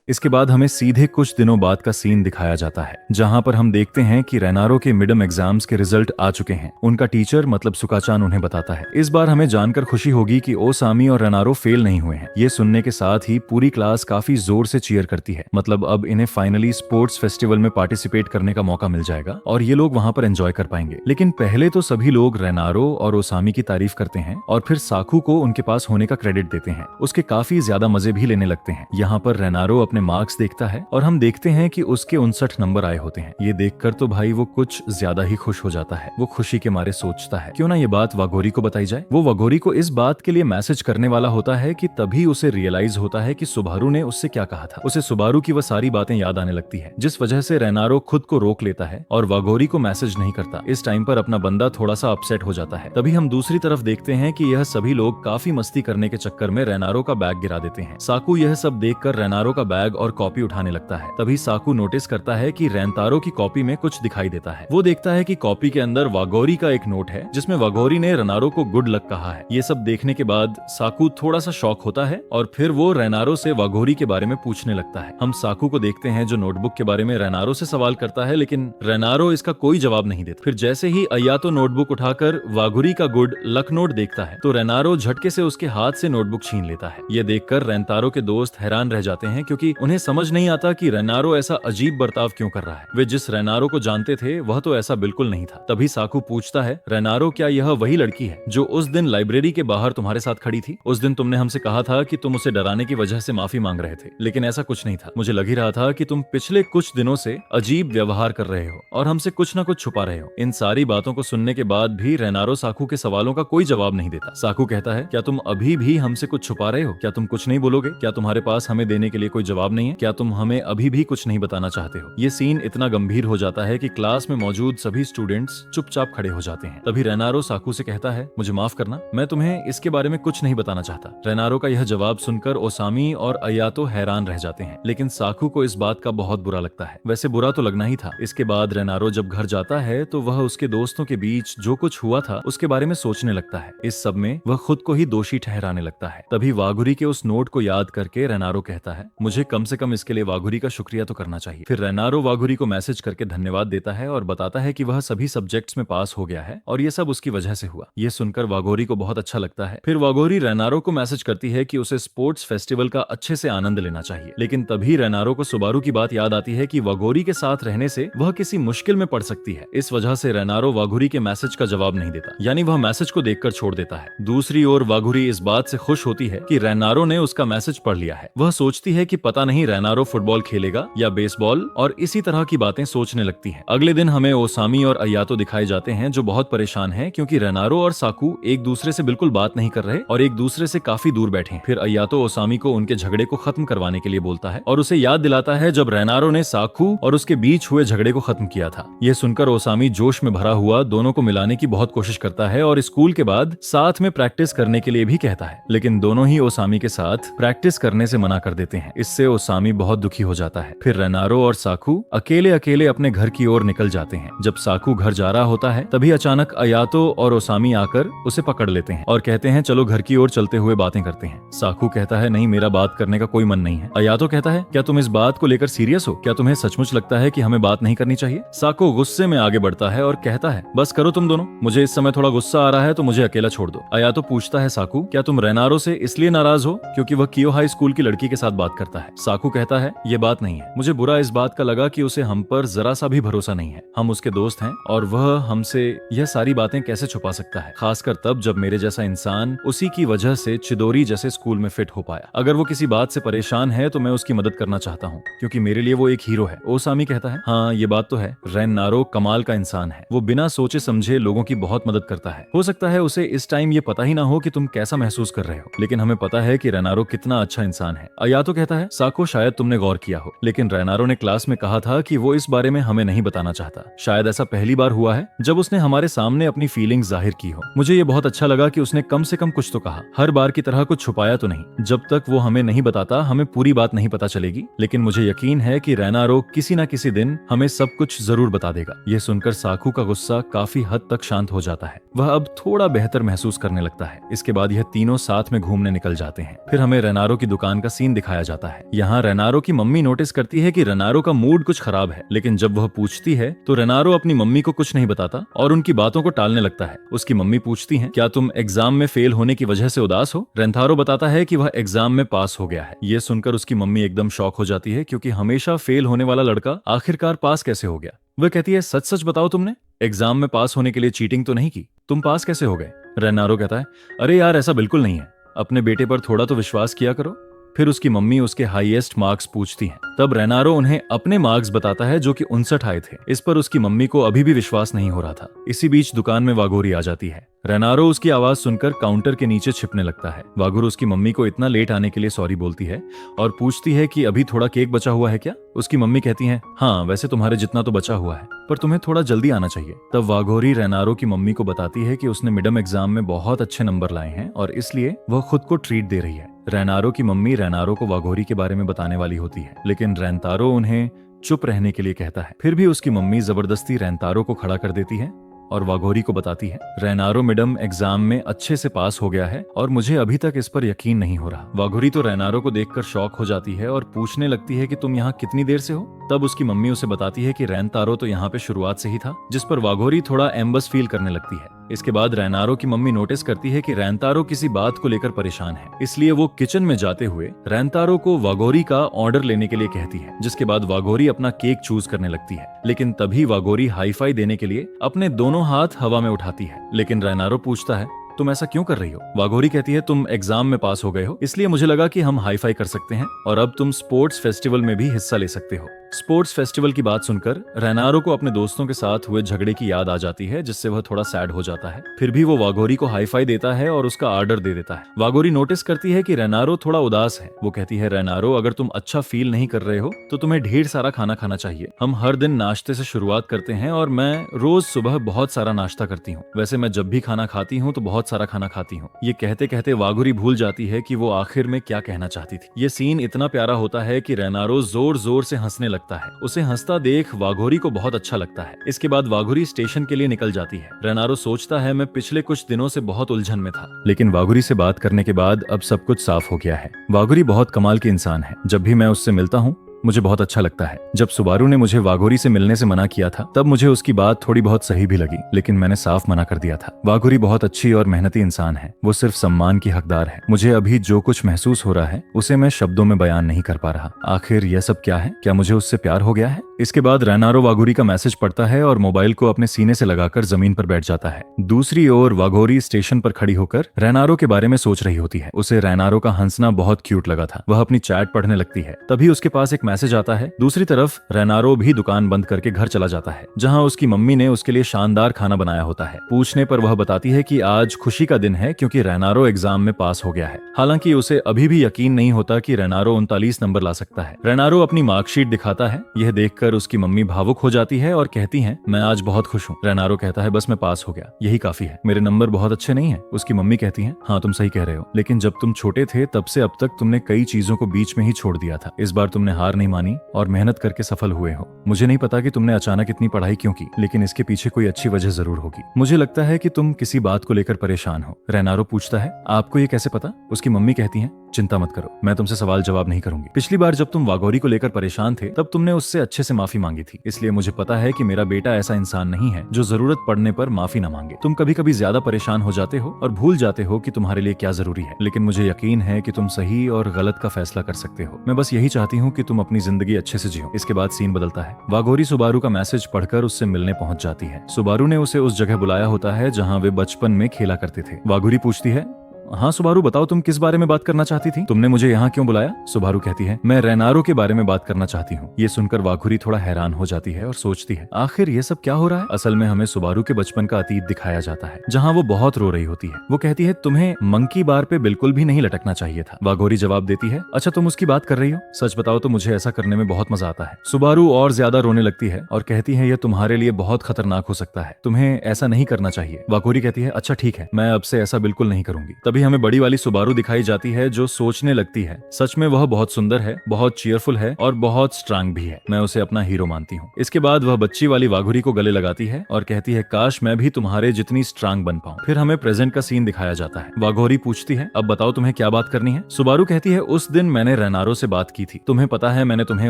इसके बाद हमें सीधे कुछ दिनों बाद का सीन दिखाया जाता है, जहां पर हम देखते हैं कि रेनारो के मिडम एग्जाम्स के रिजल्ट आ चुके हैं। उनका टीचर मतलब सुकाचान उन्हें बताता है। इस बार हमें जानकर खुशी होगी कि ओसामी और रेनारो फेल नहीं हुए हैं। ये सुनने के साथ ही पूरी क्लास काफी जोर से चीयर करती है, मतलब अब इन्हें फाइनली स्पोर्ट्स फेस्टिवल में पार्टिसिपेट करने का मौका मिल जाएगा और ये लोग वहां पर एंजॉय कर पाएंगे। लेकिन पहले तो सभी लोग रेनारो और ओसामी की तारीफ करते हैं और फिर साकू को उनके पास होने का क्रेडिट देते हैं। उसके काफी ज्यादा मजे भी लेने लगते हैं। यहाँ पर रेनारो अपने मार्क्स देखता है और हम देखते हैं कि उसके 59 नंबर आए होते हैं। ये देखकर तो भाई वो कुछ ज्यादा ही खुश हो जाता है। वो खुशी के मारे सोचता है, क्यों ना ये बात वागोरी को बताई जाए। वो वागोरी को इस बात के लिए मैसेज करने वाला होता है कि तभी उसे रियलाइज होता है कि सुबारू ने उससे क्या कहा था। उसे सुबारू की वह सारी बातें याद आने लगती है, जिस वजह से रेनारो खुद को रोक लेता है और वागोरी को मैसेज नहीं करता। इस टाइम पर अपना बंदा थोड़ा सा अपसेट हो जाता है। तभी हम दूसरी तरफ देखते हैं कि यह सभी लोग काफी मस्ती करने के चक्कर में रेनारो का बैग गिरा देते हैं। साकू यह सब देखकर रेनारो का बैग और कॉपी उठाने लगता है। तभी साकू नोटिस करता है कि रेनतारो की कॉपी में कुछ दिखाई देता है। वो देखता है कि कॉपी के अंदर वागोरी का एक नोट है, जिसमें वागोरी ने रेनारो को गुड लक कहा है। ये सब देखने के बाद साकू थोड़ा सा शॉक होता है और फिर वो रेनारो से वागोरी के बारे में पूछने लगता है। हम साकू को देखते हैं जो नोटबुक के बारे में रेनारो से सवाल करता है, लेकिन रेनारो इसका कोई जवाब नहीं देता। फिर जैसे ही अयातो नोटबुक उठाकर वागोरी का गुड लक नोट देखता है तो रेनारो झटके से उसके हाथ से नोटबुक छीन लेता है। ये देखकर रेनतारो के दोस्त हैरान रह जाते हैं, क्योंकि उन्हें समझ नहीं आता कि रेनारो ऐसा अजीब बर्ताव क्यों कर रहा है। वे जिस रेनारो को जानते थे वह तो ऐसा बिल्कुल नहीं था। तभी साकू पूछता है, रेनारो क्या यह वही लड़की है जो उस दिन लाइब्रेरी के बाहर तुम्हारे साथ खड़ी थी? उस दिन तुमने हमसे कहा था कि तुम उसे डराने की वजह से माफी मांग रहे थे, लेकिन ऐसा कुछ नहीं था। मुझे लग ही रहा था कि तुम पिछले कुछ दिनों से अजीब व्यवहार कर रहे हो और हमसे कुछ न कुछ छुपा रहे हो। इन सारी बातों को सुनने के बाद भी रेनारो साकू के सवालों का कोई जवाब नहीं देता। साकू कहता है, क्या तुम अभी भी हमसे कुछ छुपा रहे हो? क्या तुम कुछ नहीं बोलोगे? क्या तुम्हारे पास हमें देने के लिए कोई जवाब नहीं है? क्या तुम हमें अभी भी कुछ नहीं बताना चाहते हो? ये सीन इतना गंभीर हो जाता है कि क्लास में मौजूद सभी स्टूडेंट्स चुपचाप खड़े हो जाते हैं। तभी रेनारो साकू से कहता है, मुझे माफ करना, मैं तुम्हें इसके बारे में कुछ नहीं बताना चाहता। रेनारो का यह जवाब सुनकर ओसामी और अयातो हैरान रह जाते हैं, लेकिन साकू को इस बात का बहुत बुरा लगता है। वैसे बुरा तो लगना ही था। इसके बाद रेनारो जब घर जाता है तो वह उसके दोस्तों के बीच जो कुछ हुआ था उसके बारे में सोचने लगता है। इस सब में वह खुद को ही दोषी ठहराने लगता है। तभी वागुरी के उस नोट को याद करके रेनारो कहता है, मुझे कम से कम इसके लिए वागुरी का शुक्रिया तो करना चाहिए। फिर रेनारो वागुरी को मैसेज करके धन्यवाद देता है और बताता है कि वह सभी सब्जेक्ट्स में पास हो गया है और ये सब उसकी वजह से हुआ। ये सुनकर वागोरी को बहुत अच्छा लगता है। फिर वागोरी रेनारो को मैसेज करती है कि उसे स्पोर्ट्स फेस्टिवल का अच्छे से आनंद लेना चाहिए। लेकिन तभी रेनारो को सुबारू की बात याद आती है कि वागोरी के साथ रहने से वह किसी मुश्किल में पड़ सकती है। इस वजह से रेनारो वागुरी के मैसेज का जवाब नहीं देता, यानी वह मैसेज को देखकर छोड़ देता है। दूसरी ओर वागुरी इस बात से खुश होती है कि रेनारो ने उसका मैसेज पढ़ लिया है। वह सोचती है कि पता नहीं रेनारो फुटबॉल खेलेगा या बेसबॉल और इसी तरह की बातें सोचने लगती है। अगले दिन हमें ओसामी और अयातो दिखाए जाते हैं जो बहुत परेशान हैं क्योंकि रेनारो और साकू एक दूसरे से बिल्कुल बात नहीं कर रहे और एक दूसरे से काफी दूर बैठे हैं। फिर अयातो ओसामी को उनके झगड़े को खत्म करवाने के लिए बोलता है और उसे याद दिलाता है जब रेनारो ने साकू और उसके बीच हुए झगड़े को खत्म किया था। यह सुनकर ओसामी जोश में भरा हुआ दोनों को मिलाने की बहुत कोशिश करता है और स्कूल के बाद साथ में प्रैक्टिस करने के लिए भी कहता है, लेकिन दोनों ही ओसामी के साथ प्रैक्टिस करने से मना कर देते हैं। इससे ओसामी बहुत दुखी हो जाता है। फिर रेनारो और साकू अकेले अकेले अपने घर की ओर निकल जाते हैं। जब साकू घर जा रहा होता है तभी अचानक अयातो और ओसामी आकर उसे पकड़ लेते हैं और कहते हैं चलो घर की ओर चलते हुए बातें करते हैं। साकू कहता है नहीं, मेरा बात करने का कोई मन नहीं है। अयातो कहता है क्या तुम इस बात को लेकर सीरियस हो? क्या तुम्हें सचमुच लगता है कि हमें बात नहीं करनी चाहिए? साकू गुस्से में आगे बढ़ता है और कहता है बस करो तुम दोनों, मुझे इस समय थोड़ा गुस्सा आ रहा है तो मुझे अकेला छोड़ दो। अयातो पूछता है साकू क्या तुम रेनारो से इसलिए नाराज हो क्योंकि वह कियो हाई स्कूल की लड़की के साथ बात करता है? साकू कहता है ये बात नहीं है, मुझे बुरा इस बात का लगा कि उसे हम पर जरा सा भी भरोसा नहीं है। हम उसके दोस्त हैं और वह हमसे यह सारी बातें कैसे छुपा सकता है, खासकर तब जब मेरे जैसा इंसान उसी की वजह से चिदोरी जैसे स्कूल में फिट हो पाया। अगर वो किसी बात से परेशान है तो मैं उसकी मदद करना चाहता हूँ क्योंकि मेरे लिए वो एक हीरो है। ओसामी कहता है हाँ ये बात तो है, रेनारो कमाल का इंसान है, वो बिना सोचे समझे लोगों की बहुत मदद करता है। हो सकता है उसे इस टाइम ये पता ही ना हो कि तुम कैसा महसूस कर रहे हो, लेकिन हमें पता है कि रेनारो कितना अच्छा इंसान है। अयातो कहता है साको शायद तुमने गौर किया हो, लेकिन रेनारो ने क्लास में कहा था कि वो इस बारे में हमें नहीं बताना चाहता। शायद ऐसा पहली बार हुआ है जब उसने हमारे सामने अपनी फीलिंग्स जाहिर की हो। मुझे ये बहुत अच्छा लगा कि उसने कम से कम कुछ तो कहा, हर बार की तरह कुछ छुपाया तो नहीं। जब तक वो हमें नहीं बताता हमें पूरी बात नहीं पता चलेगी, लेकिन मुझे यकीन है कि रेनारो किसी न किसी दिन हमें सब कुछ जरूर बता देगा। यह सुनकर साकू का गुस्सा काफी हद तक शांत हो जाता है, वह अब थोड़ा बेहतर महसूस करने लगता है। इसके बाद यह तीनों साथ में घूमने निकल जाते हैं। फिर हमें रेनारो की दुकान का सीन दिखाया जाता है। यहाँ रेनारो की मम्मी नोटिस करती है कि रेनारो का मूड कुछ खराब है, लेकिन जब वह पूछती है तो रेनारो अपनी मम्मी को कुछ नहीं बताता और उनकी बातों को टालने लगता है। उसकी मम्मी पूछती है क्या तुम एग्जाम में फेल होने की वजह से उदास हो? रेंथारो बताता है कि वह एग्जाम में पास हो गया है। ये सुनकर उसकी मम्मी एकदम शॉक हो जाती है क्योंकि हमेशा फेल होने वाला लड़का आखिरकार पास कैसे हो गया। वह कहती है सच सच बताओ, तुमने एग्जाम में पास होने के लिए चीटिंग तो नहीं की? तुम पास कैसे हो गए? रेनारो कहता है अरे यार ऐसा बिल्कुल नहीं है, अपने बेटे पर थोड़ा तो विश्वास किया करो। फिर उसकी मम्मी उसके हाईएस्ट मार्क्स पूछती हैं। तब रेनारो उन्हें अपने मार्क्स बताता है जो कि 59 आए थे। इस पर उसकी मम्मी को अभी भी विश्वास नहीं हो रहा था। इसी बीच दुकान में वागोरी आ जाती है। रेनारो उसकी आवाज सुनकर काउंटर के नीचे छिपने लगता है। वागोरू उसकी मम्मी को इतना लेट आने के लिए सॉरी बोलती है और पूछती है कि अभी थोड़ा केक बचा हुआ है क्या? उसकी मम्मी कहती है हाँ वैसे तुम्हारे जितना तो बचा हुआ है, पर तुम्हें थोड़ा जल्दी आना चाहिए। तब वागोरी रेनारो की मम्मी को बताती है कि उसने मिडम एग्जाम में बहुत अच्छे नंबर लाए हैं और इसलिए वह खुद को ट्रीट दे रही है। रेनारो की मम्मी रेनारो को वागोरी के बारे में बताने वाली होती है, लेकिन रेंतारो उन्हें चुप रहने के लिए कहता है। फिर भी उसकी मम्मी जबरदस्ती रेंतारो को खड़ा कर देती है और वागोरी को बताती है रेनारो मिडम एग्जाम में अच्छे से पास हो गया है और मुझे अभी तक इस पर यकीन नहीं हो रहा। वागोरी तो रेनारो को देखकर शॉक हो जाती है और पूछने लगती है कि तुम यहाँ कितनी देर से हो? तब उसकी मम्मी उसे बताती है कि रेंतारो तो यहाँ पे शुरुआत से ही था, जिस पर वागोरी थोड़ा एम्बस फील करने लगती है। इसके बाद रेनारो की मम्मी नोटिस करती है कि रेंतारो किसी बात को लेकर परेशान है, इसलिए वो किचन में जाते हुए रेंतारो को वागोरी का ऑर्डर लेने के लिए कहती है, जिसके बाद वागोरी अपना केक चूज करने लगती है। लेकिन तभी वागोरी हाईफाई देने के लिए अपने दोनों हाथ हवा में उठाती है, लेकिन रेनारो पूछता है तुम ऐसा क्यों कर रही हो? वागोरी कहती है तुम एग्जाम में पास हो गए हो, इसलिए मुझे लगा कि हम हाईफाई कर सकते हैं और अब तुम स्पोर्ट्स फेस्टिवल में भी हिस्सा ले सकते हो। स्पोर्ट्स फेस्टिवल की बात सुनकर रेनारो को अपने दोस्तों के साथ हुए झगड़े की याद आ जाती है, जिससे वह थोड़ा सैड हो जाता है। फिर भी वो वागोरी को हाईफाई देता है और उसका ऑर्डर दे देता है। वागोरी नोटिस करती है कि रेनारो थोड़ा उदास है। वो कहती है रेनारो अगर तुम अच्छा फील नहीं कर रहे हो तो तुम्हें ढेर सारा खाना खाना चाहिए। हम हर दिन नाश्ते से शुरुआत करते हैं और मैं रोज सुबह बहुत सारा नाश्ता करती हूँ। वैसे मैं जब भी खाना खाती हूँ तो बहुत सारा खाना खाती हूँ। ये कहते कहते वागोरी भूल जाती है कि वो आखिर में क्या कहना चाहती थी। ये सीन इतना प्यारा होता है कि रेनारो जोर जोर से हंसने लगता है। उसे हंसता देख वागोरी को बहुत अच्छा लगता है। इसके बाद वागोरी स्टेशन के लिए निकल जाती है। रेनारो सोचता है मैं पिछले कुछ दिनों से बहुत उलझन में था, लेकिन वागोरी से बात करने के बाद अब सब कुछ साफ हो गया है। वागोरी बहुत कमाल की इंसान है। जब भी मैं उससे मिलता हूँ मुझे बहुत अच्छा लगता है। जब सुबारू ने मुझे वागोरी से मिलने से मना किया था तब मुझे उसकी बात थोड़ी बहुत सही भी लगी, लेकिन मैंने साफ मना कर दिया था। वागोरी बहुत अच्छी और मेहनती इंसान है। वो सिर्फ सम्मान की हकदार है। मुझे अभी जो कुछ महसूस हो रहा है उसे मैं शब्दों में बयान नहीं कर पा रहा। आखिर यह सब क्या है? क्या मुझे उससे प्यार हो गया है? इसके बाद रेनारो वागोरी का मैसेज पढ़ता है और मोबाइल को अपने सीने से लगाकर जमीन पर बैठ जाता है। दूसरी ओर वागोरी स्टेशन पर खड़ी होकर रेनारो के बारे में सोच रही होती है। उसे रेनारो का हंसना बहुत क्यूट लगा था। वह अपनी चैट पढ़ने लगती है। तभी उसके पास एक मैसेज आता है। दूसरी तरफ रेनारो भी दुकान बंद करके घर चला जाता है, जहां उसकी मम्मी ने उसके लिए शानदार खाना बनाया होता है। पूछने पर वह बताती है कि आज खुशी का दिन है क्योंकि रेनारो एग्जाम में पास हो गया है। हालांकि उसे अभी भी यकीन नहीं होता कि रेनारो 39 नंबर ला सकता है। रेनारो अपनी मार्कशीट दिखाता है। यह देखकर उसकी मम्मी भावुक हो जाती है और कहती है, मैं आज बहुत खुश हूँ। रेनारो कहता है, बस मैं पास हो गया, यही काफी है, मेरे नंबर बहुत अच्छे नहीं है। उसकी मम्मी कहती है, हाँ तुम सही कह रहे हो, लेकिन जब तुम छोटे थे तब से अब तक तुमने कई चीजों को बीच में ही छोड़ दिया था। इस बार तुमने हार नहीं मानी और मेहनत करके सफल हुए हो। मुझे नहीं पता कि तुमने अचानक इतनी पढ़ाई क्यों की, लेकिन इसके पीछे कोई अच्छी वजह जरूर होगी। मुझे लगता है कि तुम किसी बात को लेकर परेशान हो। रेनारो पूछता है, आपको ये कैसे पता? उसकी मम्मी कहती है, चिंता मत करो, मैं तुमसे सवाल जवाब नहीं करूंगी। पिछली बार जब तुम वाघोरी को लेकर परेशान थे तब तुमने उससे अच्छे से माफी मांगी थी, इसलिए मुझे पता है कि मेरा बेटा ऐसा इंसान नहीं है जो जरूरत पड़ने पर माफी न मांगे। तुम कभी कभी ज्यादा परेशान हो जाते हो और भूल जाते हो कि तुम्हारे लिए क्या जरूरी है, लेकिन मुझे यकीन है कि तुम सही और गलत का फैसला कर सकते हो। मैं बस यही चाहती हूँ कि तुम अपनी जिंदगी अच्छे से जियो। इसके बाद सीन बदलता है। वाघोरी सुबारू का मैसेज पढ़कर उससे मिलने पहुंच जाती है। सुबारू ने उसे उस जगह बुलाया होता है जहाँ वे बचपन में खेला करते थे। वाघोरी पूछती है, हाँ सुबारू बताओ, तुम किस बारे में बात करना चाहती थी? तुमने मुझे यहाँ क्यों बुलाया? सुबारू कहती है, मैं रेनारो के बारे में बात करना चाहती हूँ। ये सुनकर वाघोरी थोड़ा हैरान हो जाती है और सोचती है, आखिर ये सब क्या हो रहा है? असल में हमें सुबारू के बचपन का अतीत दिखाया जाता है, जहाँ वो बहुत रो रही होती है। वो कहती है, तुम्हें मंकी बार पे बिल्कुल भी नहीं लटकना चाहिए था। वाघोरी जवाब देती है, अच्छा तुम उसकी बात कर रही हो? सच बताओ तो मुझे ऐसा करने में बहुत मजा आता है। सुबारू और ज्यादा रोने लगती है और कहती है, यह तुम्हारे लिए बहुत खतरनाक हो सकता है, तुम्हें ऐसा नहीं करना चाहिए। वाघोरी कहती है, अच्छा ठीक है, मैं अब से ऐसा बिल्कुल नहीं करूंगी। तभी हमें बड़ी वाली सुबारू दिखाई जाती है जो सोचने लगती है, सच में वह बहुत सुंदर है, बहुत चीयरफुल है और बहुत स्ट्रांग भी है। मैं उसे अपना हीरो मानती हूँ। इसके बाद वह बच्ची वाली वाघोरी को गले लगाती है और कहती है, काश मैं भी तुम्हारे जितनी स्ट्रांग बन पाऊं। फिर हमें प्रेजेंट का सीन दिखाया जाता है। वाघोरी पूछती है, अब बताओ तुम्हें क्या बात करनी है? सुबारू कहती है, उस दिन मैंने रेनारो से बात की थी। तुम्हें पता है मैंने तुम्हें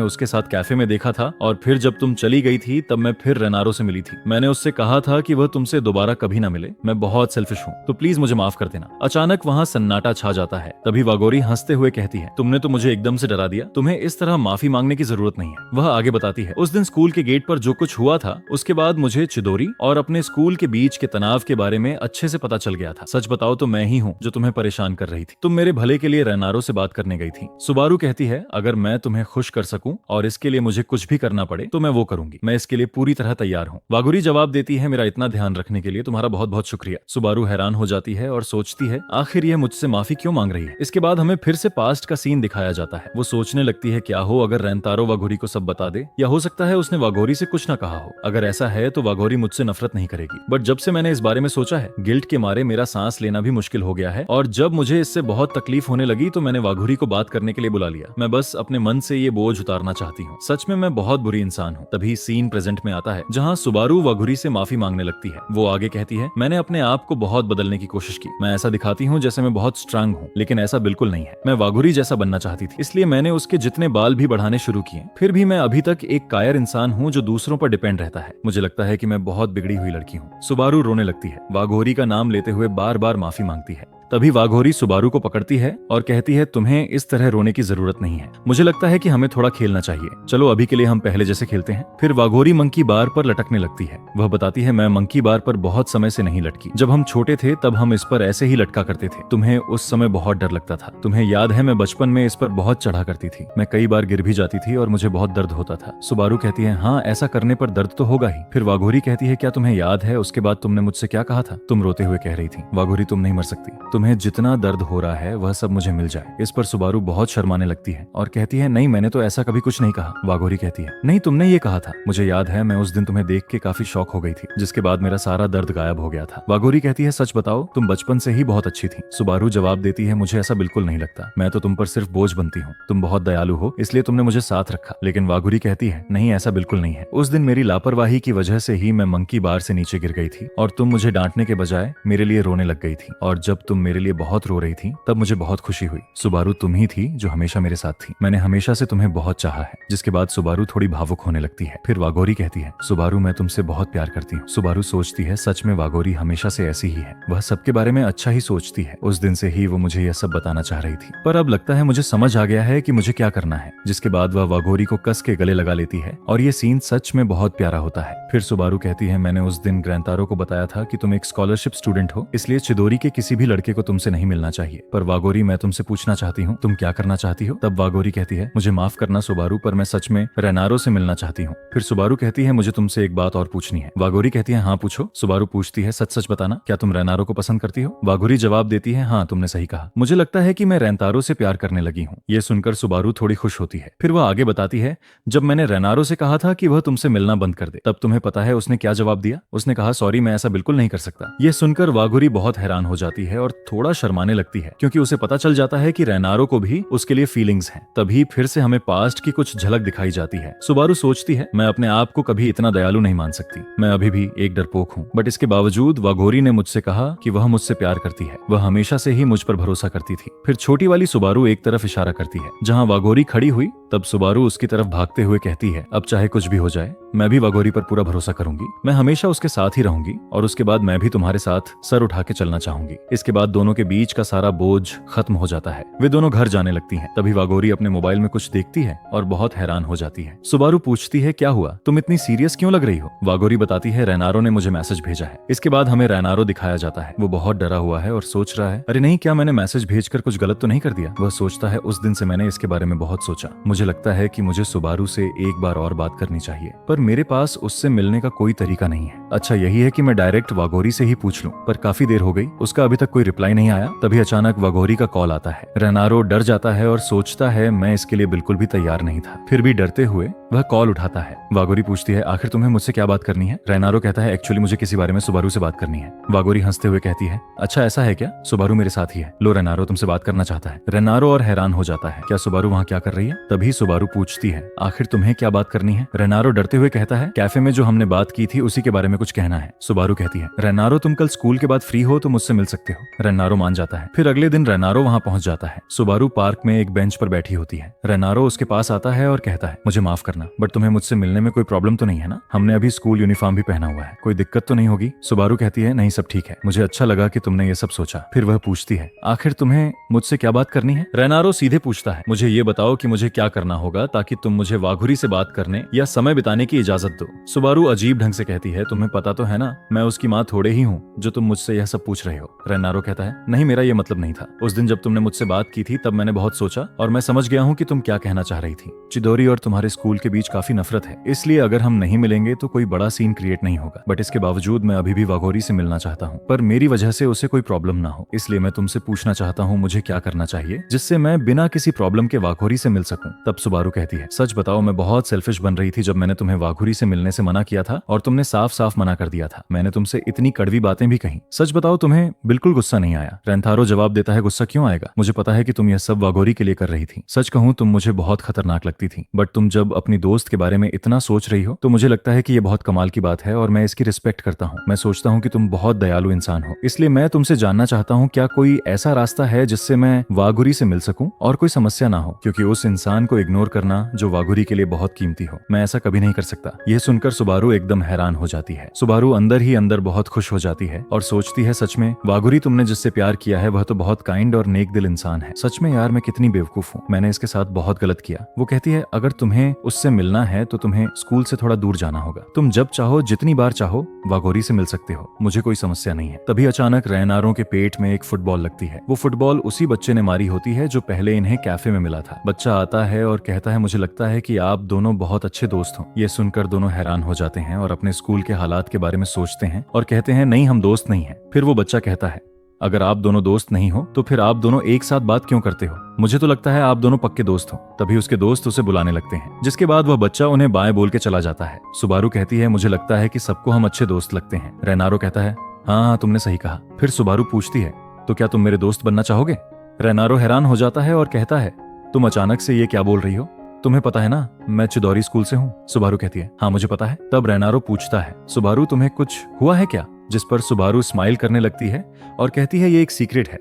उसके साथ कैफे में देखा था और फिर जब तुम चली गई थी तब मैं फिर रेनारो से मिली थी। मैंने उससे कहा था कि वह तुमसे दोबारा कभी ना मिले। मैं बहुत सेल्फिश हूँ, तो प्लीज मुझे माफ कर देना। अचानक वहाँ सन्नाटा छा जाता है। तभी वाघोरी हंसते हुए कहती है, तुमने तो मुझे एकदम से डरा दिया, तुम्हें इस तरह माफी मांगने की जरूरत नहीं है। वह आगे बताती है, उस दिन स्कूल के गेट पर जो कुछ हुआ था उसके बाद मुझे चिदोरी और अपने स्कूल के बीच के तनाव के बारे में अच्छे से पता चल गया था। सच बताओ तो मैं ही हूँ जो तुम्हें परेशान कर रही थी। तुम मेरे भले के लिए रेनारो से बात करने गई थी। सुबारू कहती है, अगर मैं तुम्हें खुश कर सकूं और इसके लिए मुझे कुछ भी करना पड़े तो मैं वो करूंगी। मैं इसके लिए पूरी तरह तैयार हूँ। वाघोरी जवाब देती है, मेरा इतना ध्यान रखने के लिए तुम्हारा बहुत बहुत शुक्रिया। सुबारू हैरान हो जाती है और सोचती है, आखिर यह मुझसे माफी क्यों मांग रही है? इसके बाद हमें फिर से पास्ट का सीन दिखाया जाता है। वो सोचने लगती है, क्या हो अगर रेंतारो वाघोरी को सब बता दे, या हो सकता है उसने वाघोरी से कुछ ना कहा हो। अगर ऐसा है तो वाघोरी मुझसे नफरत नहीं करेगी। बट जब से मैंने इस बारे में सोचा है, गिल्ट के मारे मेरा सांस लेना भी मुश्किल हो गया है और जब मुझे इससे बहुत तकलीफ होने लगी तो मैंने वाघोरी को बात करने के लिए बुला लिया। मैं बस अपने मन से ये बोझ उतारना चाहती हूँ। सच में मैं बहुत बुरी इंसान हूँ। तभी सीन प्रेजेंट में आता है जहाँ सुबारू वाघोरी से माफी मांगने लगती है। वो आगे कहती है, मैंने अपने आप को बहुत बदलने की कोशिश की। मैं ऐसा दिखाती हूँ जैसे मैं बहुत स्ट्रांग हूँ, लेकिन ऐसा बिल्कुल नहीं है। मैं वाघोरी जैसा बनना चाहती थी, इसलिए मैंने उसके जितने बाल भी बढ़ाने शुरू किए। फिर भी मैं अभी तक एक कायर इंसान हूँ जो दूसरों पर डिपेंड रहता है। मुझे लगता है कि मैं बहुत बिगड़ी हुई लड़की हूँ। सुबारू रोने लगती है। वाघोरी का नाम लेते हुए बार बार माफी मांगती है। तभी वाघोरी सुबारू को पकड़ती है और कहती है, तुम्हें इस तरह रोने की जरूरत नहीं है। मुझे लगता है कि हमें थोड़ा खेलना चाहिए। चलो अभी के लिए हम पहले जैसे खेलते हैं। फिर वाघोरी मंकी बार पर लटकने लगती है। वह बताती है, मैं मंकी बार पर बहुत समय से नहीं लटकी। जब हम छोटे थे तब हम इस पर ऐसे ही लटका करते थे। तुम्हें उस समय बहुत डर लगता था। तुम्हें याद है मैं बचपन में इस पर बहुत चढ़ा करती थी। मैं कई बार गिर भी जाती थी और मुझे बहुत दर्द होता था। सुबारू कहती है, हाँ ऐसा करने पर दर्द तो होगा ही। फिर वाघोरी कहती है, क्या तुम्हें याद है उसके बाद तुमने मुझसे क्या कहा था? तुम रोते हुए कह रही थी, वाघोरी तुम नहीं मर सकती, तुम्हें जितना दर्द हो रहा है वह सब मुझे मिल जाए। इस पर सुबारू बहुत शर्माने लगती है और कहती है, नहीं मैंने तो ऐसा कभी कुछ नहीं कहा। वाघोरी कहती है, नहीं तुमने ये कहा था। मुझे याद है मैं उस दिन तुम्हें देख के काफी शॉक हो गई थी, जिसके बाद मेरा सारा दर्द गायब हो गया था। वाघोरी कहती है, सच बताओ तुम बचपन से ही बहुत अच्छी थी। सुबारू जवाब देती है, मुझे ऐसा बिल्कुल नहीं लगता। मैं तो तुम पर सिर्फ बोझ बनती हूँ। तुम बहुत दयालु हो, इसलिए तुमने मुझे साथ रखा। लेकिन वाघोरी कहती है, नहीं ऐसा बिल्कुल नहीं है। उस दिन मेरी लापरवाही की वजह से ही मैं मंकी बार से नीचे गिर गई थी और तुम मुझे डांटने के बजाय मेरे लिए रोने लग गई थी। और जब तुम मेरे लिए बहुत रो रही थी तब मुझे बहुत खुशी हुई। सुबारू तुम ही थी जो हमेशा मेरे साथ थी। मैंने हमेशा से तुम्हें बहुत चाहा है। जिसके बाद सुबारू थोड़ी भावुक होने लगती है। फिर वाघोरी कहती है, सुबारू मैं तुमसे बहुत प्यार करती हूँ। सुबारू सोचती है, सच में वाघोरी हमेशा से ऐसी ही है। वह सबके बारे में अच्छा ही सोचती है। उस दिन से ही वो मुझे यह सब बताना चाह रही थी, पर अब लगता है मुझे समझ आ गया है कि मुझे क्या करना है। जिसके बाद वह वाघोरी को कस के गले लगा लेती है और ये सीन सच में बहुत प्यारा होता है। फिर सुबारू कहती है, मैंने उस दिन ग्रैंतारो को बताया था कि तुम एक स्कॉलरशिप स्टूडेंट हो, इसलिए चिदोरी के किसी भी लड़के को तुमसे नहीं मिलना चाहिए, पर वागोरी मैं तुमसे पूछना चाहती हूँ तुम क्या करना चाहती हो। तब वागोरी कहती है मुझे माफ करना सुबारू, पर मैं सच में रेनारो से मिलना चाहती हूँ। फिर सुबारू कहती है मुझे तुमसे एक बात और पूछनी है। वागोरी कहती है हाँ पूछो। सुबारू पूछती है सच सच बताना, क्या तुम रेनारो को पसंद करती हो। वागोरी जवाब देती है हाँ तुमने सही कहा, मुझे लगता है कि मैं रेंतारो से प्यार करने लगी हूँ। ये सुनकर सुबारू थोड़ी खुश होती है। फिर वह आगे बताती है जब मैंने रेनारो से कहा था कि वह तुमसे मिलना बंद कर दे, तब तुम्हें पता है उसने क्या जवाब दिया। उसने कहा सॉरी मैं ऐसा बिल्कुल नहीं कर सकता। यह सुनकर वागोरी बहुत हैरान हो जाती है और थोड़ा शर्माने लगती है, क्योंकि उसे पता चल जाता है कि रेनारो को भी उसके लिए फीलिंग्स हैं। तभी फिर से हमें पास्ट की कुछ झलक दिखाई जाती है। सुबारू सोचती है मैं अपने आप को कभी इतना दयालु नहीं मान सकती, मैं अभी भी एक डरपोक हूँ। बट इसके बावजूद वागोरी ने मुझसे कहा कि वह मुझसे प्यार करती है, वह हमेशा से ही मुझ पर भरोसा करती थी। फिर छोटी वाली सुबारू एक तरफ इशारा करती है जहाँ वागोरी खड़ी हुई। तब सुबारू उसकी तरफ भागते हुए कहती है अब चाहे कुछ भी हो जाए मैं भी वागोरी पर पूरा भरोसा करूंगी, मैं हमेशा उसके साथ ही रहूंगी और उसके बाद मैं भी तुम्हारे साथ सर उठा के चलना चाहूंगी। इसके बाद दोनों के बीच का सारा बोझ खत्म हो जाता है। वे दोनों घर जाने लगती हैं। तभी वागोरी अपने मोबाइल में कुछ देखती है और बहुत हैरान हो जाती है। सुबारू पूछती है क्या हुआ, तुम इतनी सीरियस क्यों लग रही हो। वागोरी बताती है रेनारो ने मुझे मैसेज भेजा है। इसके बाद हमें रेनारो दिखाया जाता है। वो बहुत डरा हुआ है और सोच रहा है अरे नहीं क्या मैंने मैसेज भेजकर कुछ गलत तो नहीं कर दिया। वह सोचता है उस दिन से मैंने इसके बारे में बहुत सोचा, मुझे लगता है कि मुझे सुबारू से एक बार और बात करनी चाहिए, पर मेरे पास उससे मिलने का कोई तरीका नहीं है। अच्छा यही है कि मैं डायरेक्ट वागोरी से ही पूछ लूं, पर काफी देर हो गई, उसका अभी तक कोई रिप्लाई नहीं आया। तभी अचानक वागोरी का कॉल आता है। रेनारो डर जाता है और सोचता है मैं इसके लिए बिल्कुल भी तैयार नहीं था। फिर भी डरते हुए वह कॉल उठाता है। वागोरी पूछती है आखिर तुम्हें मुझसे क्या बात करनी है। रेनारो कहता है एक्चुअली मुझे किसी बारे में सुबारू से बात करनी है। वागोरी हंसते हुए कहती है अच्छा ऐसा है क्या, सुबारू मेरे साथ ही है, लो रेनारो तुमसे बात करना चाहता है। रेनारो और हैरान हो जाता है क्या सुबारू वहाँ क्या कर रही है। तभी सुबारू पूछती है आखिर तुम्हें क्या बात करनी है। रेनारो डरते हुए कहता है कैफे में जो हमने बात की थी उसी के बारे में कुछ कहना है। सुबारू कहती है रेनारो तुम कल स्कूल के बाद फ्री हो तो मुझसे मिल सकते हो। रेनारो मान जाता है। फिर अगले दिन रेनारो वहाँ पहुंच जाता है। सुबारू पार्क में एक बेंच पर बैठी होती है। रेनारो उसके पास आता है और कहता है मुझे माफ करना, बट तुम्हें मुझसे मिलने में कोई प्रॉब्लम तो नहीं है ना, हमने अभी स्कूल यूनिफॉर्म भी पहना हुआ है, कोई दिक्कत तो नहीं होगी। सुबारू कहती है नहीं सब ठीक है, मुझे अच्छा लगा कि तुमने ये सब सोचा। फिर वह पूछती है आखिर तुम्हें मुझसे क्या बात करनी है। रेनारो सीधे पूछता है मुझे ये बताओ कि मुझे क्या करना होगा ताकि तुम मुझे वागोरी से बात करने या समय बिताने की इजाजत दो। सुबारू अजीब ढंग से कहती है तुम्हें पता तो है ना मैं उसकी माँ थोड़े ही हूँ जो तुम मुझसे यह सब पूछ रहे हो। रेनारो कहता है नहीं मेरा ये मतलब नहीं था, उस दिन जब तुमने मुझसे बात की थी तब मैंने बहुत सोचा और मैं समझ गया हूँ कि तुम क्या कहना चाह रही थी। चिदोरी और तुम्हारे स्कूल के बीच काफी नफरत है, इसलिए अगर हम नहीं मिलेंगे तो कोई बड़ा सीन क्रिएट नहीं होगा, बट इसके बावजूद मैं अभी भी वागोरी से मिलना चाहता हूँ, पर मेरी वजह से उसे कोई प्रॉब्लम ना हो, इसलिए मैं तुमसे पूछना चाहता हूँ मुझे क्या करना चाहिए जिससे मैं बिना किसी प्रॉब्लम के वागोरी से मिल सकूं। तब सुबारू कहती है सच बताओ मैं बहुत सेल्फिश बन रही थी जब मैंने तुम्हें वागोरी से मिलने से मना किया था और तुमने साफ साफ मना कर दिया था। मैंने तुमसे इतनी कड़वी बातें भी कही, सच बताओ तुम्हें बिल्कुल गुस्सा नहीं आया। रेंथारो जवाब देता है गुस्सा क्यों आएगा, मुझे पता है कि तुम यह सब वागोरी के लिए कर रही थी। सच कहूं तुम मुझे बहुत खतरनाक लगती थी, बट तुम जब अपनी दोस्त के बारे में इतना सोच रही हो तो मुझे लगता है कि यह बहुत कमाल की बात है और मैं इसकी रिस्पेक्ट करता हूँ। मैं सोचता हूँ कि तुम बहुत दयालु इंसान हो, इसलिए मैं तुमसे जानना चाहता हूँ क्या कोई ऐसा रास्ता है जिससे मैं वागोरी से मिल सकूं और कोई समस्या ना हो, क्योंकि उस इंसान को इग्नोर करना जो वागोरी के लिए बहुत कीमती हो, मैं ऐसा कभी नहीं कर सकता। यह सुनकर सुबारू एकदम हैरान हो जाती है। सुबारू अंदर ही अंदर बहुत खुश हो जाती है और सोचती है सच में वागोरी तुमने जिससे प्यार किया है वह तो बहुत काइंड और नेक दिल इंसान है। सच में यार मैं कितनी बेवकूफ हूँ, मैंने इसके साथ बहुत गलत किया। वो कहती है अगर तुम्हें उससे मिलना है तो तुम्हें स्कूल से थोड़ा दूर जाना होगा, तुम जब चाहो जितनी बार चाहो वागोरी से मिल सकते हो, मुझे कोई समस्या नहीं है। तभी अचानक रेनारो के पेट में एक फुटबॉल लगती है। वो फुटबॉल उसी बच्चे ने मारी होती है जो पहले इन्हें कैफे में मिला था। बच्चा आता है और कहता है मुझे लगता है कि आप दोनों बहुत अच्छे दोस्त हो। ये सुनकर दोनों हैरान हो जाते हैं और अपने स्कूल के हालात के बारे में सोचते हैं और कहते हैं नहीं हम दोस्त नहीं हैं। फिर वो बच्चा कहता है अगर आप दोनों दोस्त नहीं हो तो फिर आप दोनों एक साथ बात क्यों करते हो, मुझे तो लगता है आप दोनों पक्के दोस्त हो। तभी उसके दोस्त उसे बुलाने लगते हैं, जिसके बाद वह बच्चा उन्हें बाएं बोल के चला जाता है। सुबारू कहती है मुझे लगता है कि सबको हम अच्छे दोस्त लगते हैं। रेनारो कहता है हाँ तुमने सही कहा। फिर सुबारू पूछती है तो क्या तुम मेरे दोस्त बनना चाहोगे। रेनारो हैरान हो जाता है और कहता है तुम अचानक से ये क्या बोल रही हो, तुम्हें पता है ना मैं चिदोरी स्कूल से हूँ। सुबारू कहती है हाँ मुझे पता है। तब रेनारो पूछता है सुबारू तुम्हें कुछ हुआ है क्या, जिस पर सुबारू स्माइल करने लगती है और कहती है ये एक सीक्रेट है।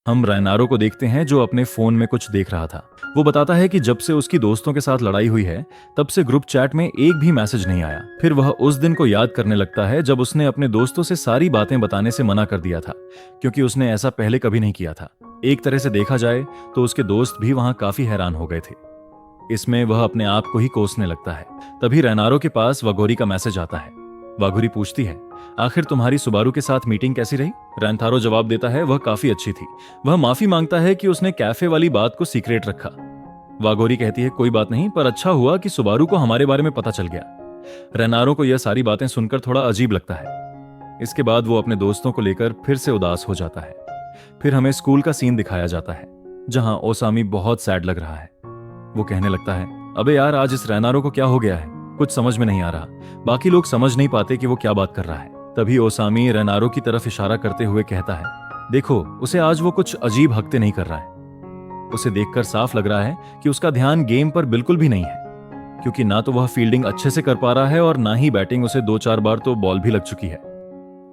हम रेनारो को देखते हैं जो अपने फोन में कुछ देख रहा था। वो बताता है कि जब से उसकी दोस्तों के साथ लड़ाई हुई है तब से ग्रुप चैट में एक भी मैसेज नहीं आया। फिर वह उस दिन को याद करने लगता है जब उसने अपने दोस्तों से सारी बातें बताने से मना कर दिया था, क्योंकि उसने ऐसा पहले कभी नहीं किया था। एक तरह से देखा जाए तो उसके दोस्त भी वहां काफी हैरान हो गए थे। इसमें वह अपने आप को ही कोसने लगता है। तभी रेनारो के पास वागोरी का मैसेज आता है। वागुरी पूछती है, आखिर तुम्हारी सुबारू के साथ मीटिंग कैसी रही? रैंथारो जवाब देता है, वह काफी अच्छी थी। वह माफी मांगता है कि उसने कैफे वाली बात को सीक्रेट रखा। वागोरी कहती है, कोई बात नहीं, पर अच्छा हुआ कि सुबारू को हमारे बारे में पता चल गया। रेनारो को यह सारी बातें सुनकर थोड़ा अजीब लगता है। इसके बाद वो अपने दोस्तों को लेकर फिर से उदास हो जाता है। फिर हमें स्कूल का सीन दिखाया जाता है जहां ओसामी बहुत सैड लग रहा है। वो कहने लगता है, अबे यार, आज इस रेनारो को क्या हो गया है? कुछ समझ में नहीं आ रहा। बाकी लोग समझ नहीं पाते कि वो क्या बात कर रहा है। तभी ओसामी रेनारो की तरफ इशारा करते हुए कहता है, देखो, उसे आज वो कुछ अजीब हरकतें नहीं कर रहा है। उसे देखकर साफ लग रहा है कि उसका ध्यान गेम पर बिल्कुल भी नहीं है, क्योंकि ना तो वह फील्डिंग अच्छे से कर पा रहा है और ना ही बैटिंग। उसे 2-4 बार तो बॉल भी लग चुकी है।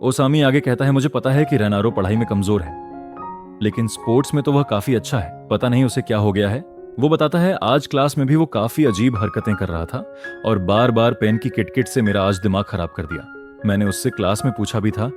ओसामी आगे कहता है, मुझे पता है कि रेनारो पढ़ाई में कमजोर है, लेकिन स्पोर्ट्स में तो वह काफी अच्छा है। पता नहीं उसे क्या हो गया है। वो बताता है, आज क्लास में भी वो काफी अजीब हरकतें कर रहा था और बार बार पेन की किटकिट से मेरा आज दिमाग खराब कर दिया। मैंने उससे क्लास में पूछा भी था,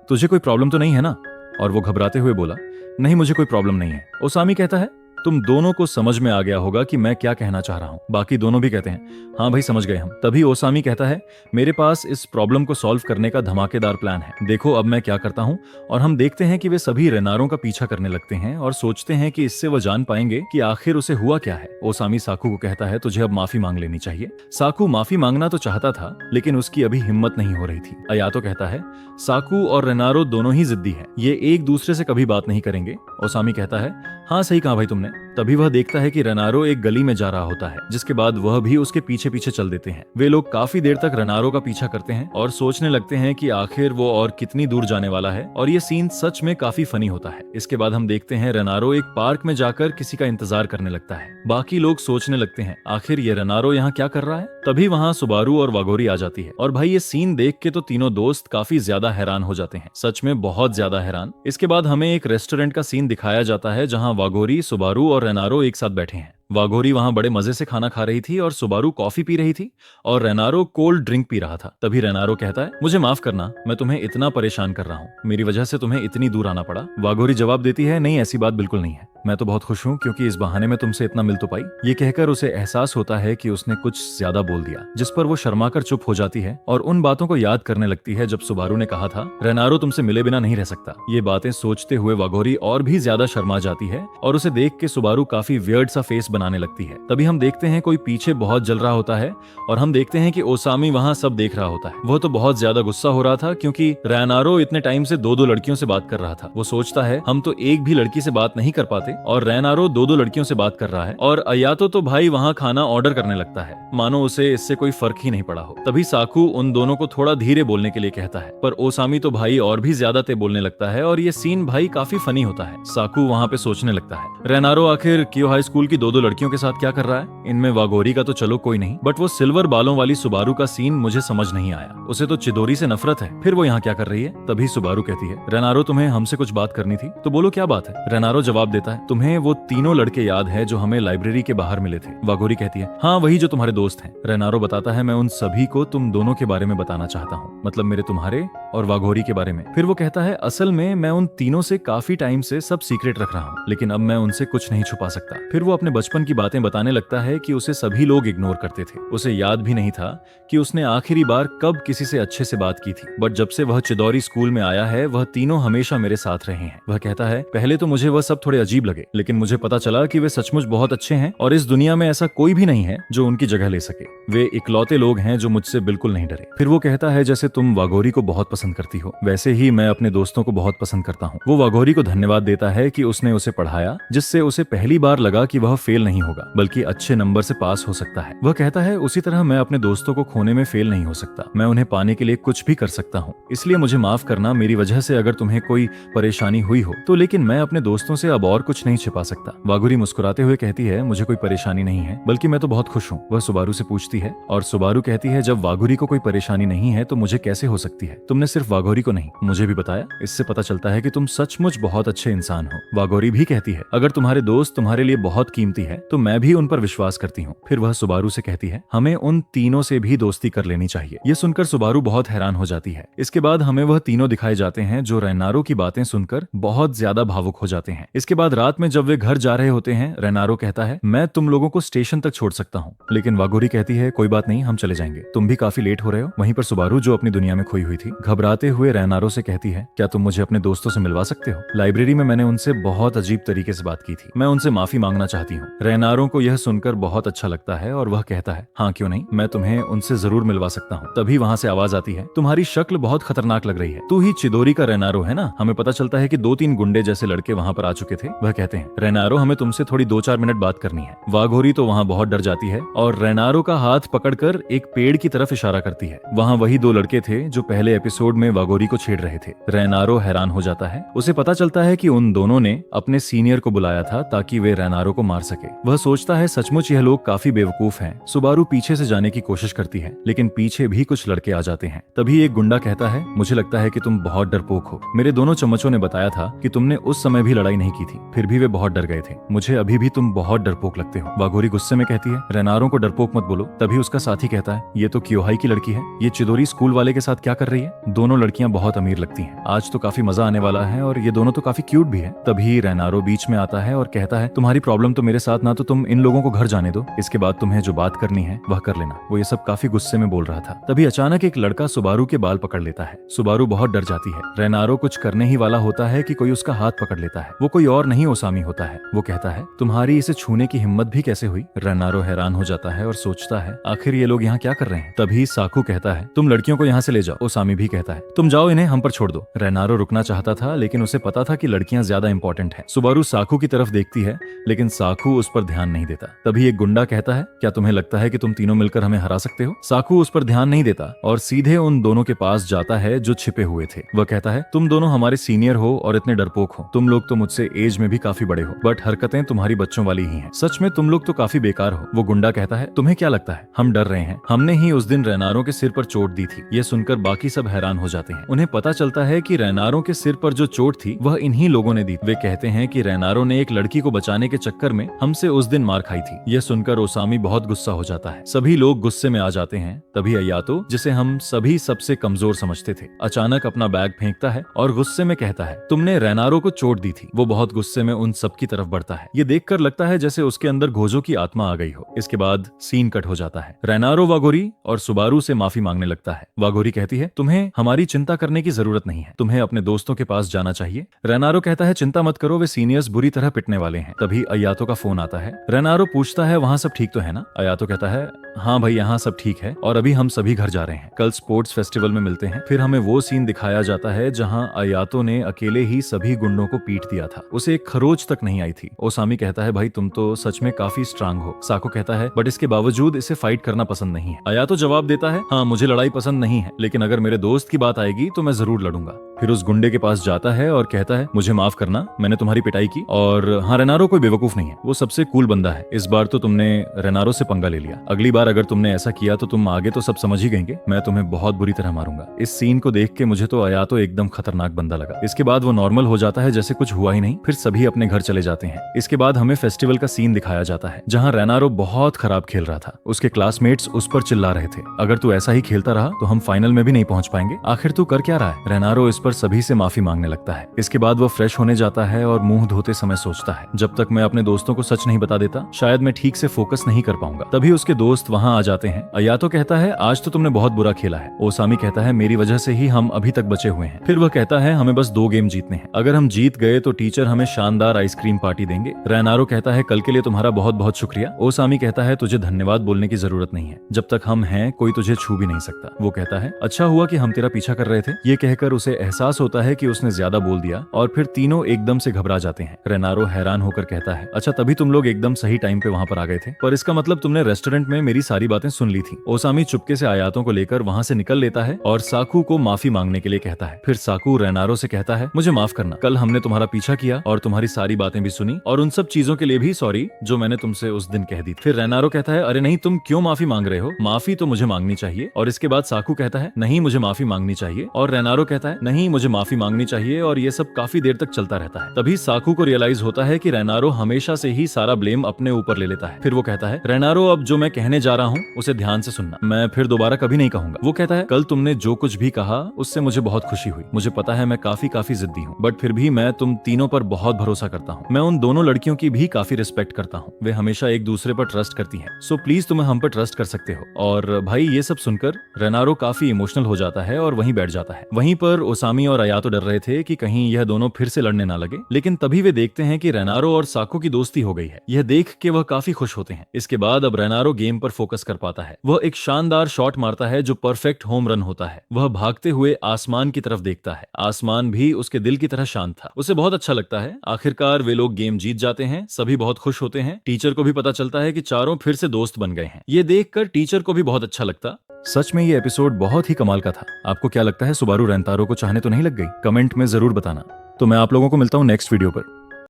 तुझे कोई प्रॉब्लम तो नहीं है ना? और वो घबराते हुए बोला, नहीं, मुझे कोई प्रॉब्लम नहीं है। ओसामी कहता है, तुम दोनों को समझ में आ गया होगा कि मैं क्या कहना चाह रहा हूं। बाकी दोनों भी कहते हैं, हाँ भाई, समझ गए हम। तभी ओसामी कहता है, मेरे पास इस प्रॉब्लम को सॉल्व करने का धमाकेदार प्लान है। देखो अब मैं क्या करता हूं। और हम देखते हैं कि वे सभी रेनारो का पीछा करने लगते हैं और सोचते हैं कि इससे वो जान पाएंगे कि आखिर उसे हुआ क्या है। ओसामी साकू को कहता है, तुझे अब माफी मांग लेनी चाहिए। साकू माफी मांगना तो चाहता था, लेकिन उसकी अभी हिम्मत नहीं हो रही थी। अयातो कहता है, साकू और रेनारो दोनों ही जिद्दी है, ये एक दूसरे से कभी बात नहीं करेंगे। ओसामी कहता है, हाँ सही कहा भाई तुमने। तभी वह देखता है कि रेनारो एक गली में जा रहा होता है, जिसके बाद वह भी उसके पीछे पीछे चल देते हैं। वे लोग काफी देर तक रेनारो का पीछा करते हैं और सोचने लगते हैं कि आखिर वो और कितनी दूर जाने वाला है। और ये सीन सच में काफी फनी होता है। इसके बाद हम देखते हैं रेनारो एक पार्क में जाकर किसी का इंतजार करने लगता है। बाकी लोग सोचने लगते हैं, आखिर ये रेनारो यहाँ क्या कर रहा है? तभी वहाँ सुबारू और वागोरी आ जाती है। और भाई ये सीन देख के तो तीनों दोस्त काफी ज्यादा हैरान हो जाते हैं, सच में बहुत ज्यादा हैरान। इसके बाद हमें एक रेस्टोरेंट का सीन दिखाया जाता है जहाँ वागोरी, सुबारू और रेनारो एक साथ बैठे हैं। वागोरी वहां बड़े मजे से खाना खा रही थी और सुबारू कॉफी पी रही थी और रेनारो कोल्ड ड्रिंक पी रहा था। तभी रेनारो कहता है, मुझे माफ करना, मैं तुम्हें इतना परेशान कर रहा हूँ, मेरी वजह से तुम्हें इतनी दूर आना पड़ा। वागोरी जवाब देती है, नहीं ऐसी बात बिल्कुल नहीं है, मैं तो बहुत खुश हूँ क्योंकि इस बहाने में तुमसे इतना मिल तो पाई। ये कहकर उसे एहसास होता है कि उसने कुछ ज्यादा बोल दिया, जिस पर वो शर्माकर चुप हो जाती है और उन बातों को याद करने लगती है जब सुबारू ने कहा था, रेनारो तुमसे मिले बिना नहीं रह सकता। ये बातें सोचते हुए वागोरी और भी ज्यादा शर्मा जाती है और उसे देख के सुबारू काफी वियर्ड सा फेस बनाने लगती है। तभी हम देखते हैं कोई पीछे बहुत जल रहा होता है और हम देखते हैं कि ओसामी वहां सब देख रहा होता है। वह तो बहुत ज्यादा गुस्सा हो रहा था क्योंकि रेनारो इतने टाइम से 2-2 लड़कियों से बात कर रहा था। वो सोचता है, हम तो एक भी लड़की से बात नहीं कर पाते और रेनारो 2-2 लड़कियों से बात कर रहा है। और अयातो तो भाई वहां खाना ऑर्डर करने लगता है, मानो उसे इससे कोई फर्क ही नहीं पड़ा हो। तभी साकू उन दोनों को थोड़ा धीरे बोलने के लिए कहता है, पर ओसामी तो भाई और भी ज्यादा तेज बोलने लगता है और ये सीन भाई काफी फनी होता है। साकू वहां पे सोचने लगता है, रेनारो आखिर क्यों हाई स्कूल की 2-2 लड़कियों के साथ क्या कर रहा है? इनमें वागोरी का तो चलो कोई नहीं, बट वो सिल्वर बालों वाली सुबारू का सीन मुझे समझ नहीं आया। उसे तो चिदोरी से नफरत है, फिर वो यहाँ क्या कर रही है? तभी सुबारू कहती है, रेनारो तुम्हें हमसे कुछ बात करनी थी, तो बोलो क्या बात है? रेनारो जवाब देता है, तुम्हें वो तीनों लड़के याद है जो हमें लाइब्रेरी के बाहर मिले थे? वागोरी कहती है, हाँ वही जो तुम्हारे दोस्त हैं। रेनारो बताता है, मैं उन सभी को तुम दोनों के बारे में बताना चाहता हूँ, मतलब मेरे तुम्हारे और वागोरी के बारे में। फिर वो कहता है, असल में मैं उन तीनों से काफी टाइम से सब सीक्रेट रख रहा हूँ, लेकिन अब मैं उनसे कुछ नहीं छुपा सकता। फिर वो अपने बचपन की बातें बताने लगता है कि उसे सभी लोग इग्नोर करते थे। उसे याद भी नहीं था कि उसने आखिरी बार कब किसी से अच्छे से बात की थी, बट जब से वह चिदौरी स्कूल में आया है वह तीनों हमेशा मेरे साथ रहे हैं। वह कहता है, पहले तो मुझे वह सब थोड़े अजीब लगे, लेकिन मुझे पता चला कि वे सचमुच बहुत अच्छे हैं और इस दुनिया में ऐसा कोई भी नहीं है जो उनकी जगह ले सके। वे इकलौते लोग हैं जो मुझसे बिल्कुल नहीं डरे। फिर वो कहता है, जैसे तुम वागोरी को बहुत पसंद करती हो, वैसे ही मैं अपने दोस्तों को बहुत पसंद करता हूँ। वो वागोरी को धन्यवाद देता है कि उसने उसे पढ़ाया, जिससे उसे पहली बार लगा कि वह फेल नहीं होगा बल्कि अच्छे नंबर से पास हो सकता है। वह कहता है, उसी तरह मैं अपने दोस्तों को खोने में फेल नहीं हो सकता, मैं उन्हें पाने के लिए कुछ भी कर सकता हूँ, इसलिए मुझे माफ करना, मेरी वजह से अगर तुम्हें कोई परेशानी हुई हो तो, लेकिन मैं अपने दोस्तों से अब और कुछ नहीं छिपा सकता। वागोरी मुस्कुराते हुए कहती है, मुझे कोई परेशानी नहीं है, बल्कि मैं तो बहुत खुश हूँ। वह सुबारू से पूछती है और सुबारू कहती है, जब वागोरी को कोई परेशानी नहीं है तो मुझे कैसे हो सकती है? तुमने सिर्फ वागोरी को नहीं, मुझे भी बताया, इससे पता चलता है कि तुम सचमुच बहुत अच्छे इंसान हो। वागोरी भी कहती है, अगर तुम्हारे दोस्त तुम्हारे लिए बहुत कीमती है तो मैं भी उन पर विश्वास करती हूँ। फिर वह सुबारू से कहती है, हमें उन तीनों से भी दोस्ती कर लेनी चाहिए। यह सुनकर सुबारू बहुत हैरान हो जाती है। इसके बाद हमें वह तीनों दिखाए जाते हैं जो रेनारो की बातें सुनकर बहुत ज्यादा भावुक हो जाते हैं। इसके बाद रात रात में जब वे घर जा रहे होते हैं, रेनारो कहता है मैं तुम लोगों को स्टेशन तक छोड़ सकता हूँ, लेकिन वागोरी कहती है कोई बात नहीं, हम चले जाएंगे, तुम भी काफी लेट हो रहे हो। वहीं पर सुबारू जो अपनी दुनिया में खोई हुई थी, घबराते हुए रेनारो से कहती है क्या तुम मुझे अपने दोस्तों से मिलवा सकते हो? लाइब्रेरी में मैंने उनसे बहुत अजीब तरीके से बात की थी, मैं उनसे माफी मांगना चाहती हूँ। रेनारो को यह सुनकर बहुत अच्छा लगता है और वह कहता है हाँ क्यों नहीं, मैं तुम्हें उनसे जरूर मिलवा सकता हूँ। तभी वहाँ से आवाज आती है तुम्हारी शक्ल बहुत खतरनाक लग रही है, तू ही चिदोरी का रेनारो है ना? हमें पता चलता है कि 2-3 गुंडे जैसे लड़के वहाँ पर आ चुके थे। वह कहते हैं रेनारो हमें तुमसे थोड़ी 2-4 मिनट बात करनी है। वाघोरी तो वहाँ बहुत डर जाती है और रेनारो का हाथ पकड़कर एक पेड़ की तरफ इशारा करती है। वहाँ वही 2 लड़के थे जो पहले एपिसोड में वाघोरी को छेड़ रहे थे। रेनारो हैरान हो जाता है, उसे पता चलता है कि उन दोनों ने अपने सीनियर को बुलाया था ताकि वे रेनारो को मार सके। वह सोचता है सचमुच यह लोग काफी बेवकूफ हैं। सुबारू पीछे से जाने की कोशिश करती है लेकिन पीछे भी कुछ लड़के आ जाते हैं। तभी एक गुंडा कहता है मुझे लगता है कि तुम बहुत डरपोक हो, मेरे दोनों चम्मचों ने बताया था कि तुमने उस समय भी लड़ाई नहीं की थी, फिर भी वे बहुत डर गए थे, मुझे अभी भी तुम बहुत डरपोक लगते हो। वाघोरी गुस्से में कहती है रेनारो को डरपोक मत बोलो। तभी उसका साथी कहता है ये तो क्योहाई की लड़की है, ये चिदोरी स्कूल वाले के साथ क्या कर रही है? दोनों लड़कियां बहुत अमीर लगती हैं, आज तो काफी मजा आने वाला है और ये दोनों तो काफी क्यूट भी है। तभी रेनारो बीच में आता है और कहता है तुम्हारी प्रॉब्लम तो मेरे साथ ना, तो तुम इन लोगों को घर जाने दो, इसके बाद तुम्हें जो बात करनी है वह कर लेना। वो ये सब काफी गुस्से में बोल रहा था। तभी अचानक एक लड़का सुबारू के बाल पकड़ लेता है। सुबारू बहुत डर जाती है। रेनारो कुछ करने ही वाला होता है कि कोई उसका हाथ पकड़ लेता है। वो कोई और नहीं ओसामी होता है। वो कहता है तुम्हारी इसे छूने की हिम्मत भी कैसे हुई? रेनारो हैरान हो जाता है और सोचता है आखिर ये लोग यहाँ क्या कर रहे हैं। तभी साकू कहता है तुम लड़कियों को यहाँ से ले जाओ। ओसामी भी कहता है तुम जाओ, इन्हें हम पर छोड़ दो। रेनारो रुकना चाहता था लेकिन उसे पता था कि लड़कियां ज्यादा इंपॉर्टेंट हैं। सुबारू साकू की तरफ देखती है लेकिन साकू उस पर ध्यान नहीं देता। तभी एक गुंडा कहता है क्या तुम्हें लगता है कि तुम तीनों मिलकर हमें हरा सकते हो? साकू उस पर ध्यान नहीं देता और सीधे उन दोनों के पास जाता है जो छिपे हुए थे। वह कहता है तुम दोनों हमारे सीनियर हो और इतने डरपोक हो, तुम लोग तो मुझसे एज में भी काफी बड़े हो, बट हरकतें तुम्हारी बच्चों वाली ही हैं। सच में तुम लोग तो काफी बेकार हो। वो गुंडा कहता है तुम्हें क्या लगता है हम डर रहे हैं? हमने ही उस दिन रेनारो के सिर पर चोट दी थी। ये सुनकर बाकी सब हैरान हो जाते हैं। उन्हें पता चलता है कि रेनारो के सिर पर जो चोट थी वह इन्हीं लोगों ने दी। वे कहते हैं कि रेनारो ने एक लड़की को बचाने के चक्कर में हमसे उस दिन मार खाई थी। यह सुनकर ओसामी बहुत गुस्सा हो जाता है। सभी लोग गुस्से में आ जाते हैं। तभी अयातो, जिसे हम सभी सबसे कमजोर समझते थे, अचानक अपना बैग फेंकता है और गुस्से में कहता है तुमने रेनारो को चोट दी थी। वो बहुत गुस्से में उन सब की तरफ बढ़ता है। ये देखकर लगता है जैसे उसके अंदर घोजो की आत्मा आ गई हो। इसके बाद सीन कट हो जाता है। रेनारो वागोरी और सुबारू से माफी मांगने लगता है। वागोरी कहती है तुम्हें हमारी चिंता करने की जरूरत नहीं है, तुम्हें अपने दोस्तों के पास जाना चाहिए। रेनारो कहता है चिंता मत करो, वे सीनियर्स बुरी तरह पिटने वाले हैं। तभी अयातो का फोन आता है। रेनारो पूछता है वहाँ सब ठीक तो है ना? अयातो कहता है हाँ भाई यहाँ सब ठीक है और अभी हम सभी घर जा रहे हैं, कल स्पोर्ट्स फेस्टिवल में मिलते हैं। फिर हमें वो सीन दिखाया जाता है जहाँ अयातो ने अकेले ही सभी गुंडों को पीट दिया था, उसे एक खरोच तक नहीं आई थी। ओसामी कहता है भाई तुम तो सच में काफी स्ट्रांग हो। साको कहता है बट इसके बावजूद इसे फाइट करना पसंद नहीं है। अयातो जवाब देता है हाँ मुझे लड़ाई पसंद नहीं है, लेकिन अगर मेरे दोस्त की बात आएगी तो मैं जरूर लड़ूंगा। फिर उस गुंडे के पास जाता है और कहता है मुझे माफ करना, मैंने तुम्हारी पिटाई की। और हाँ रेनारो कोई बेवकूफ नहीं है, वो सबसे कूल बंदा है। इस बार तो तुमने रेनारो से पंगा ले लिया, अगली बार अगर तुमने ऐसा किया तो तुम आगे तो सब समझ ही गएंगे, मैं तुम्हें बहुत बुरी तरह मारूंगा। इस सीन को देख के मुझे तो अयातो एकदम खतरनाक बंदा लगा। इसके बाद वो नॉर्मल हो जाता है जैसे कुछ हुआ ही नहीं। फिर सभी अपने घर चले जाते हैं। इसके बाद हमें फेस्टिवल का सीन दिखाया जाता है जहाँ रेनारो बहुत खराब खेल रहा था। उसके क्लासमेट्स उस पर चिल्ला रहे थे अगर तू ऐसा ही खेलता रहा तो हम फाइनल में भी नहीं पहुंच पाएंगे, आखिर तू कर क्या रहा है? रेनारो इस पर सभी से माफी मांगने लगता है। इसके बाद वो फ्रेश होने जाता है और मुंह धोते समय सोचता है जब तक मैं अपने दोस्तों को सच नहीं बता देता शायद मैं ठीक से फोकस नहीं कर पाऊंगा। तभी उसके दोस्त वहाँ आ जाते हैं। अयातो कहता है आज तो तुमने बहुत बुरा खेला है। ओसामी कहता है मेरी वजह से ही हम अभी तक बचे हुए हैं। फिर वह कहता है हमें बस 2 गेम जीतने हैं, अगर हम जीत गए तो टीचर हमें शानदार आइसक्रीम पार्टी देंगे। रेनारो कहता है कल के लिए तुम्हारा बहुत बहुत शुक्रिया। ओसामी कहता है तुझे धन्यवाद बोलने की जरूरत नहीं है, जब तक हम हैं कोई तुझे छू भी नहीं सकता। वो कहता है अच्छा हुआ कि हम तेरा पीछा कर रहे थे। ये कहकर उसे एहसास होता है कि उसने ज्यादा बोल दिया और फिर तीनों एकदम से घबरा जाते हैं। रेनारो हैरान होकर कहता है अच्छा तभी तुम लोग एकदम सही टाइम पे वहाँ पर आ गए थे, पर इसका मतलब तुमने रेस्टोरेंट में मेरी सारी बातें सुन ली थी। ओसामी चुपके से आयातों को लेकर वहाँ से निकल लेता है और साकू को माफी मांगने के लिए कहता है। फिर साकू रेनारो से कहता है मुझे माफ करना, कल हमने तुम्हारा पीछा किया और तुम्हारी सारी बातें भी सुनी और उन सब चीजों के लिए भी सॉरी जो मैंने तुमसे उस दिन कह दी। फिर रेनारो कहता है अरे नहीं तुम क्यों माफी मांग रहे हो, माफी तो मुझे मांगनी चाहिए। और इसके बाद साकू कहता है नहीं मुझे माफी मांगनी चाहिए और रेनारो कहता है नहीं नहीं, मुझे माफी मांगनी चाहिए, और ये सब काफी देर तक चलता रहता है। तभी साकू को रियलाइज होता है कि रेनारो हमेशा से ही सारा ब्लेम अपने ऊपर ले लेता है। फिर वो कहता है, रेनारो अब जो मैं कहने जा रहा हूँ उसे ध्यान से सुनना, मैं फिर दोबारा कभी नहीं कहूंगा। वो कहता है, कल तुमने जो कुछ भी कहा उससे मुझे बहुत खुशी हुई। मुझे पता है मैं काफी जिद्दी हूँ, बट फिर भी मैं तुम तीनों पर बहुत भरोसा करता हूँ। मैं उन दोनों लड़कियों की भी काफी रिस्पेक्ट करता हूँ, वे हमेशा एक दूसरे पर ट्रस्ट करती हैं। सो प्लीज तुम्हें हम पर ट्रस्ट कर सकते हो। और भाई ये सब सुनकर रेनारो काफी इमोशनल हो जाता है और वहीं बैठ जाता है। वहीं पर ओसामी और अयातो डर रहे थे कि कहीं यह दोनों फिर से लड़ने ना लगे, लेकिन तभी वे देखते हैं कि रेनारो और साको की दोस्ती हो गई है। यह देख के वह काफी खुश होते हैं। इसके बाद अब रेनारो गेम पर फोकस कर पाता है। वह एक शानदार शॉट मारता है जो परफेक्ट होम रन होता है। वह भागते हुए आसमान की तरफ देखता है। आसमान भी उसके दिल की तरह शांत था। उसे बहुत अच्छा लगता है। आखिरकार वे लोग गेम जीत जाते हैं। सभी बहुत खुश होते हैं। टीचर को भी पता चलता है कि चारों फिर से दोस्त बन गए हैं। ये देखकर टीचर को भी बहुत अच्छा लगता। सच में ये एपिसोड बहुत ही कमाल का था। आपको क्या लगता है, सुबारू रेंतारो को चाहने तो नहीं लग गई? कमेंट में जरूर बताना। तो मैं आप लोगों को मिलता हूँ नेक्स्ट वीडियो पर।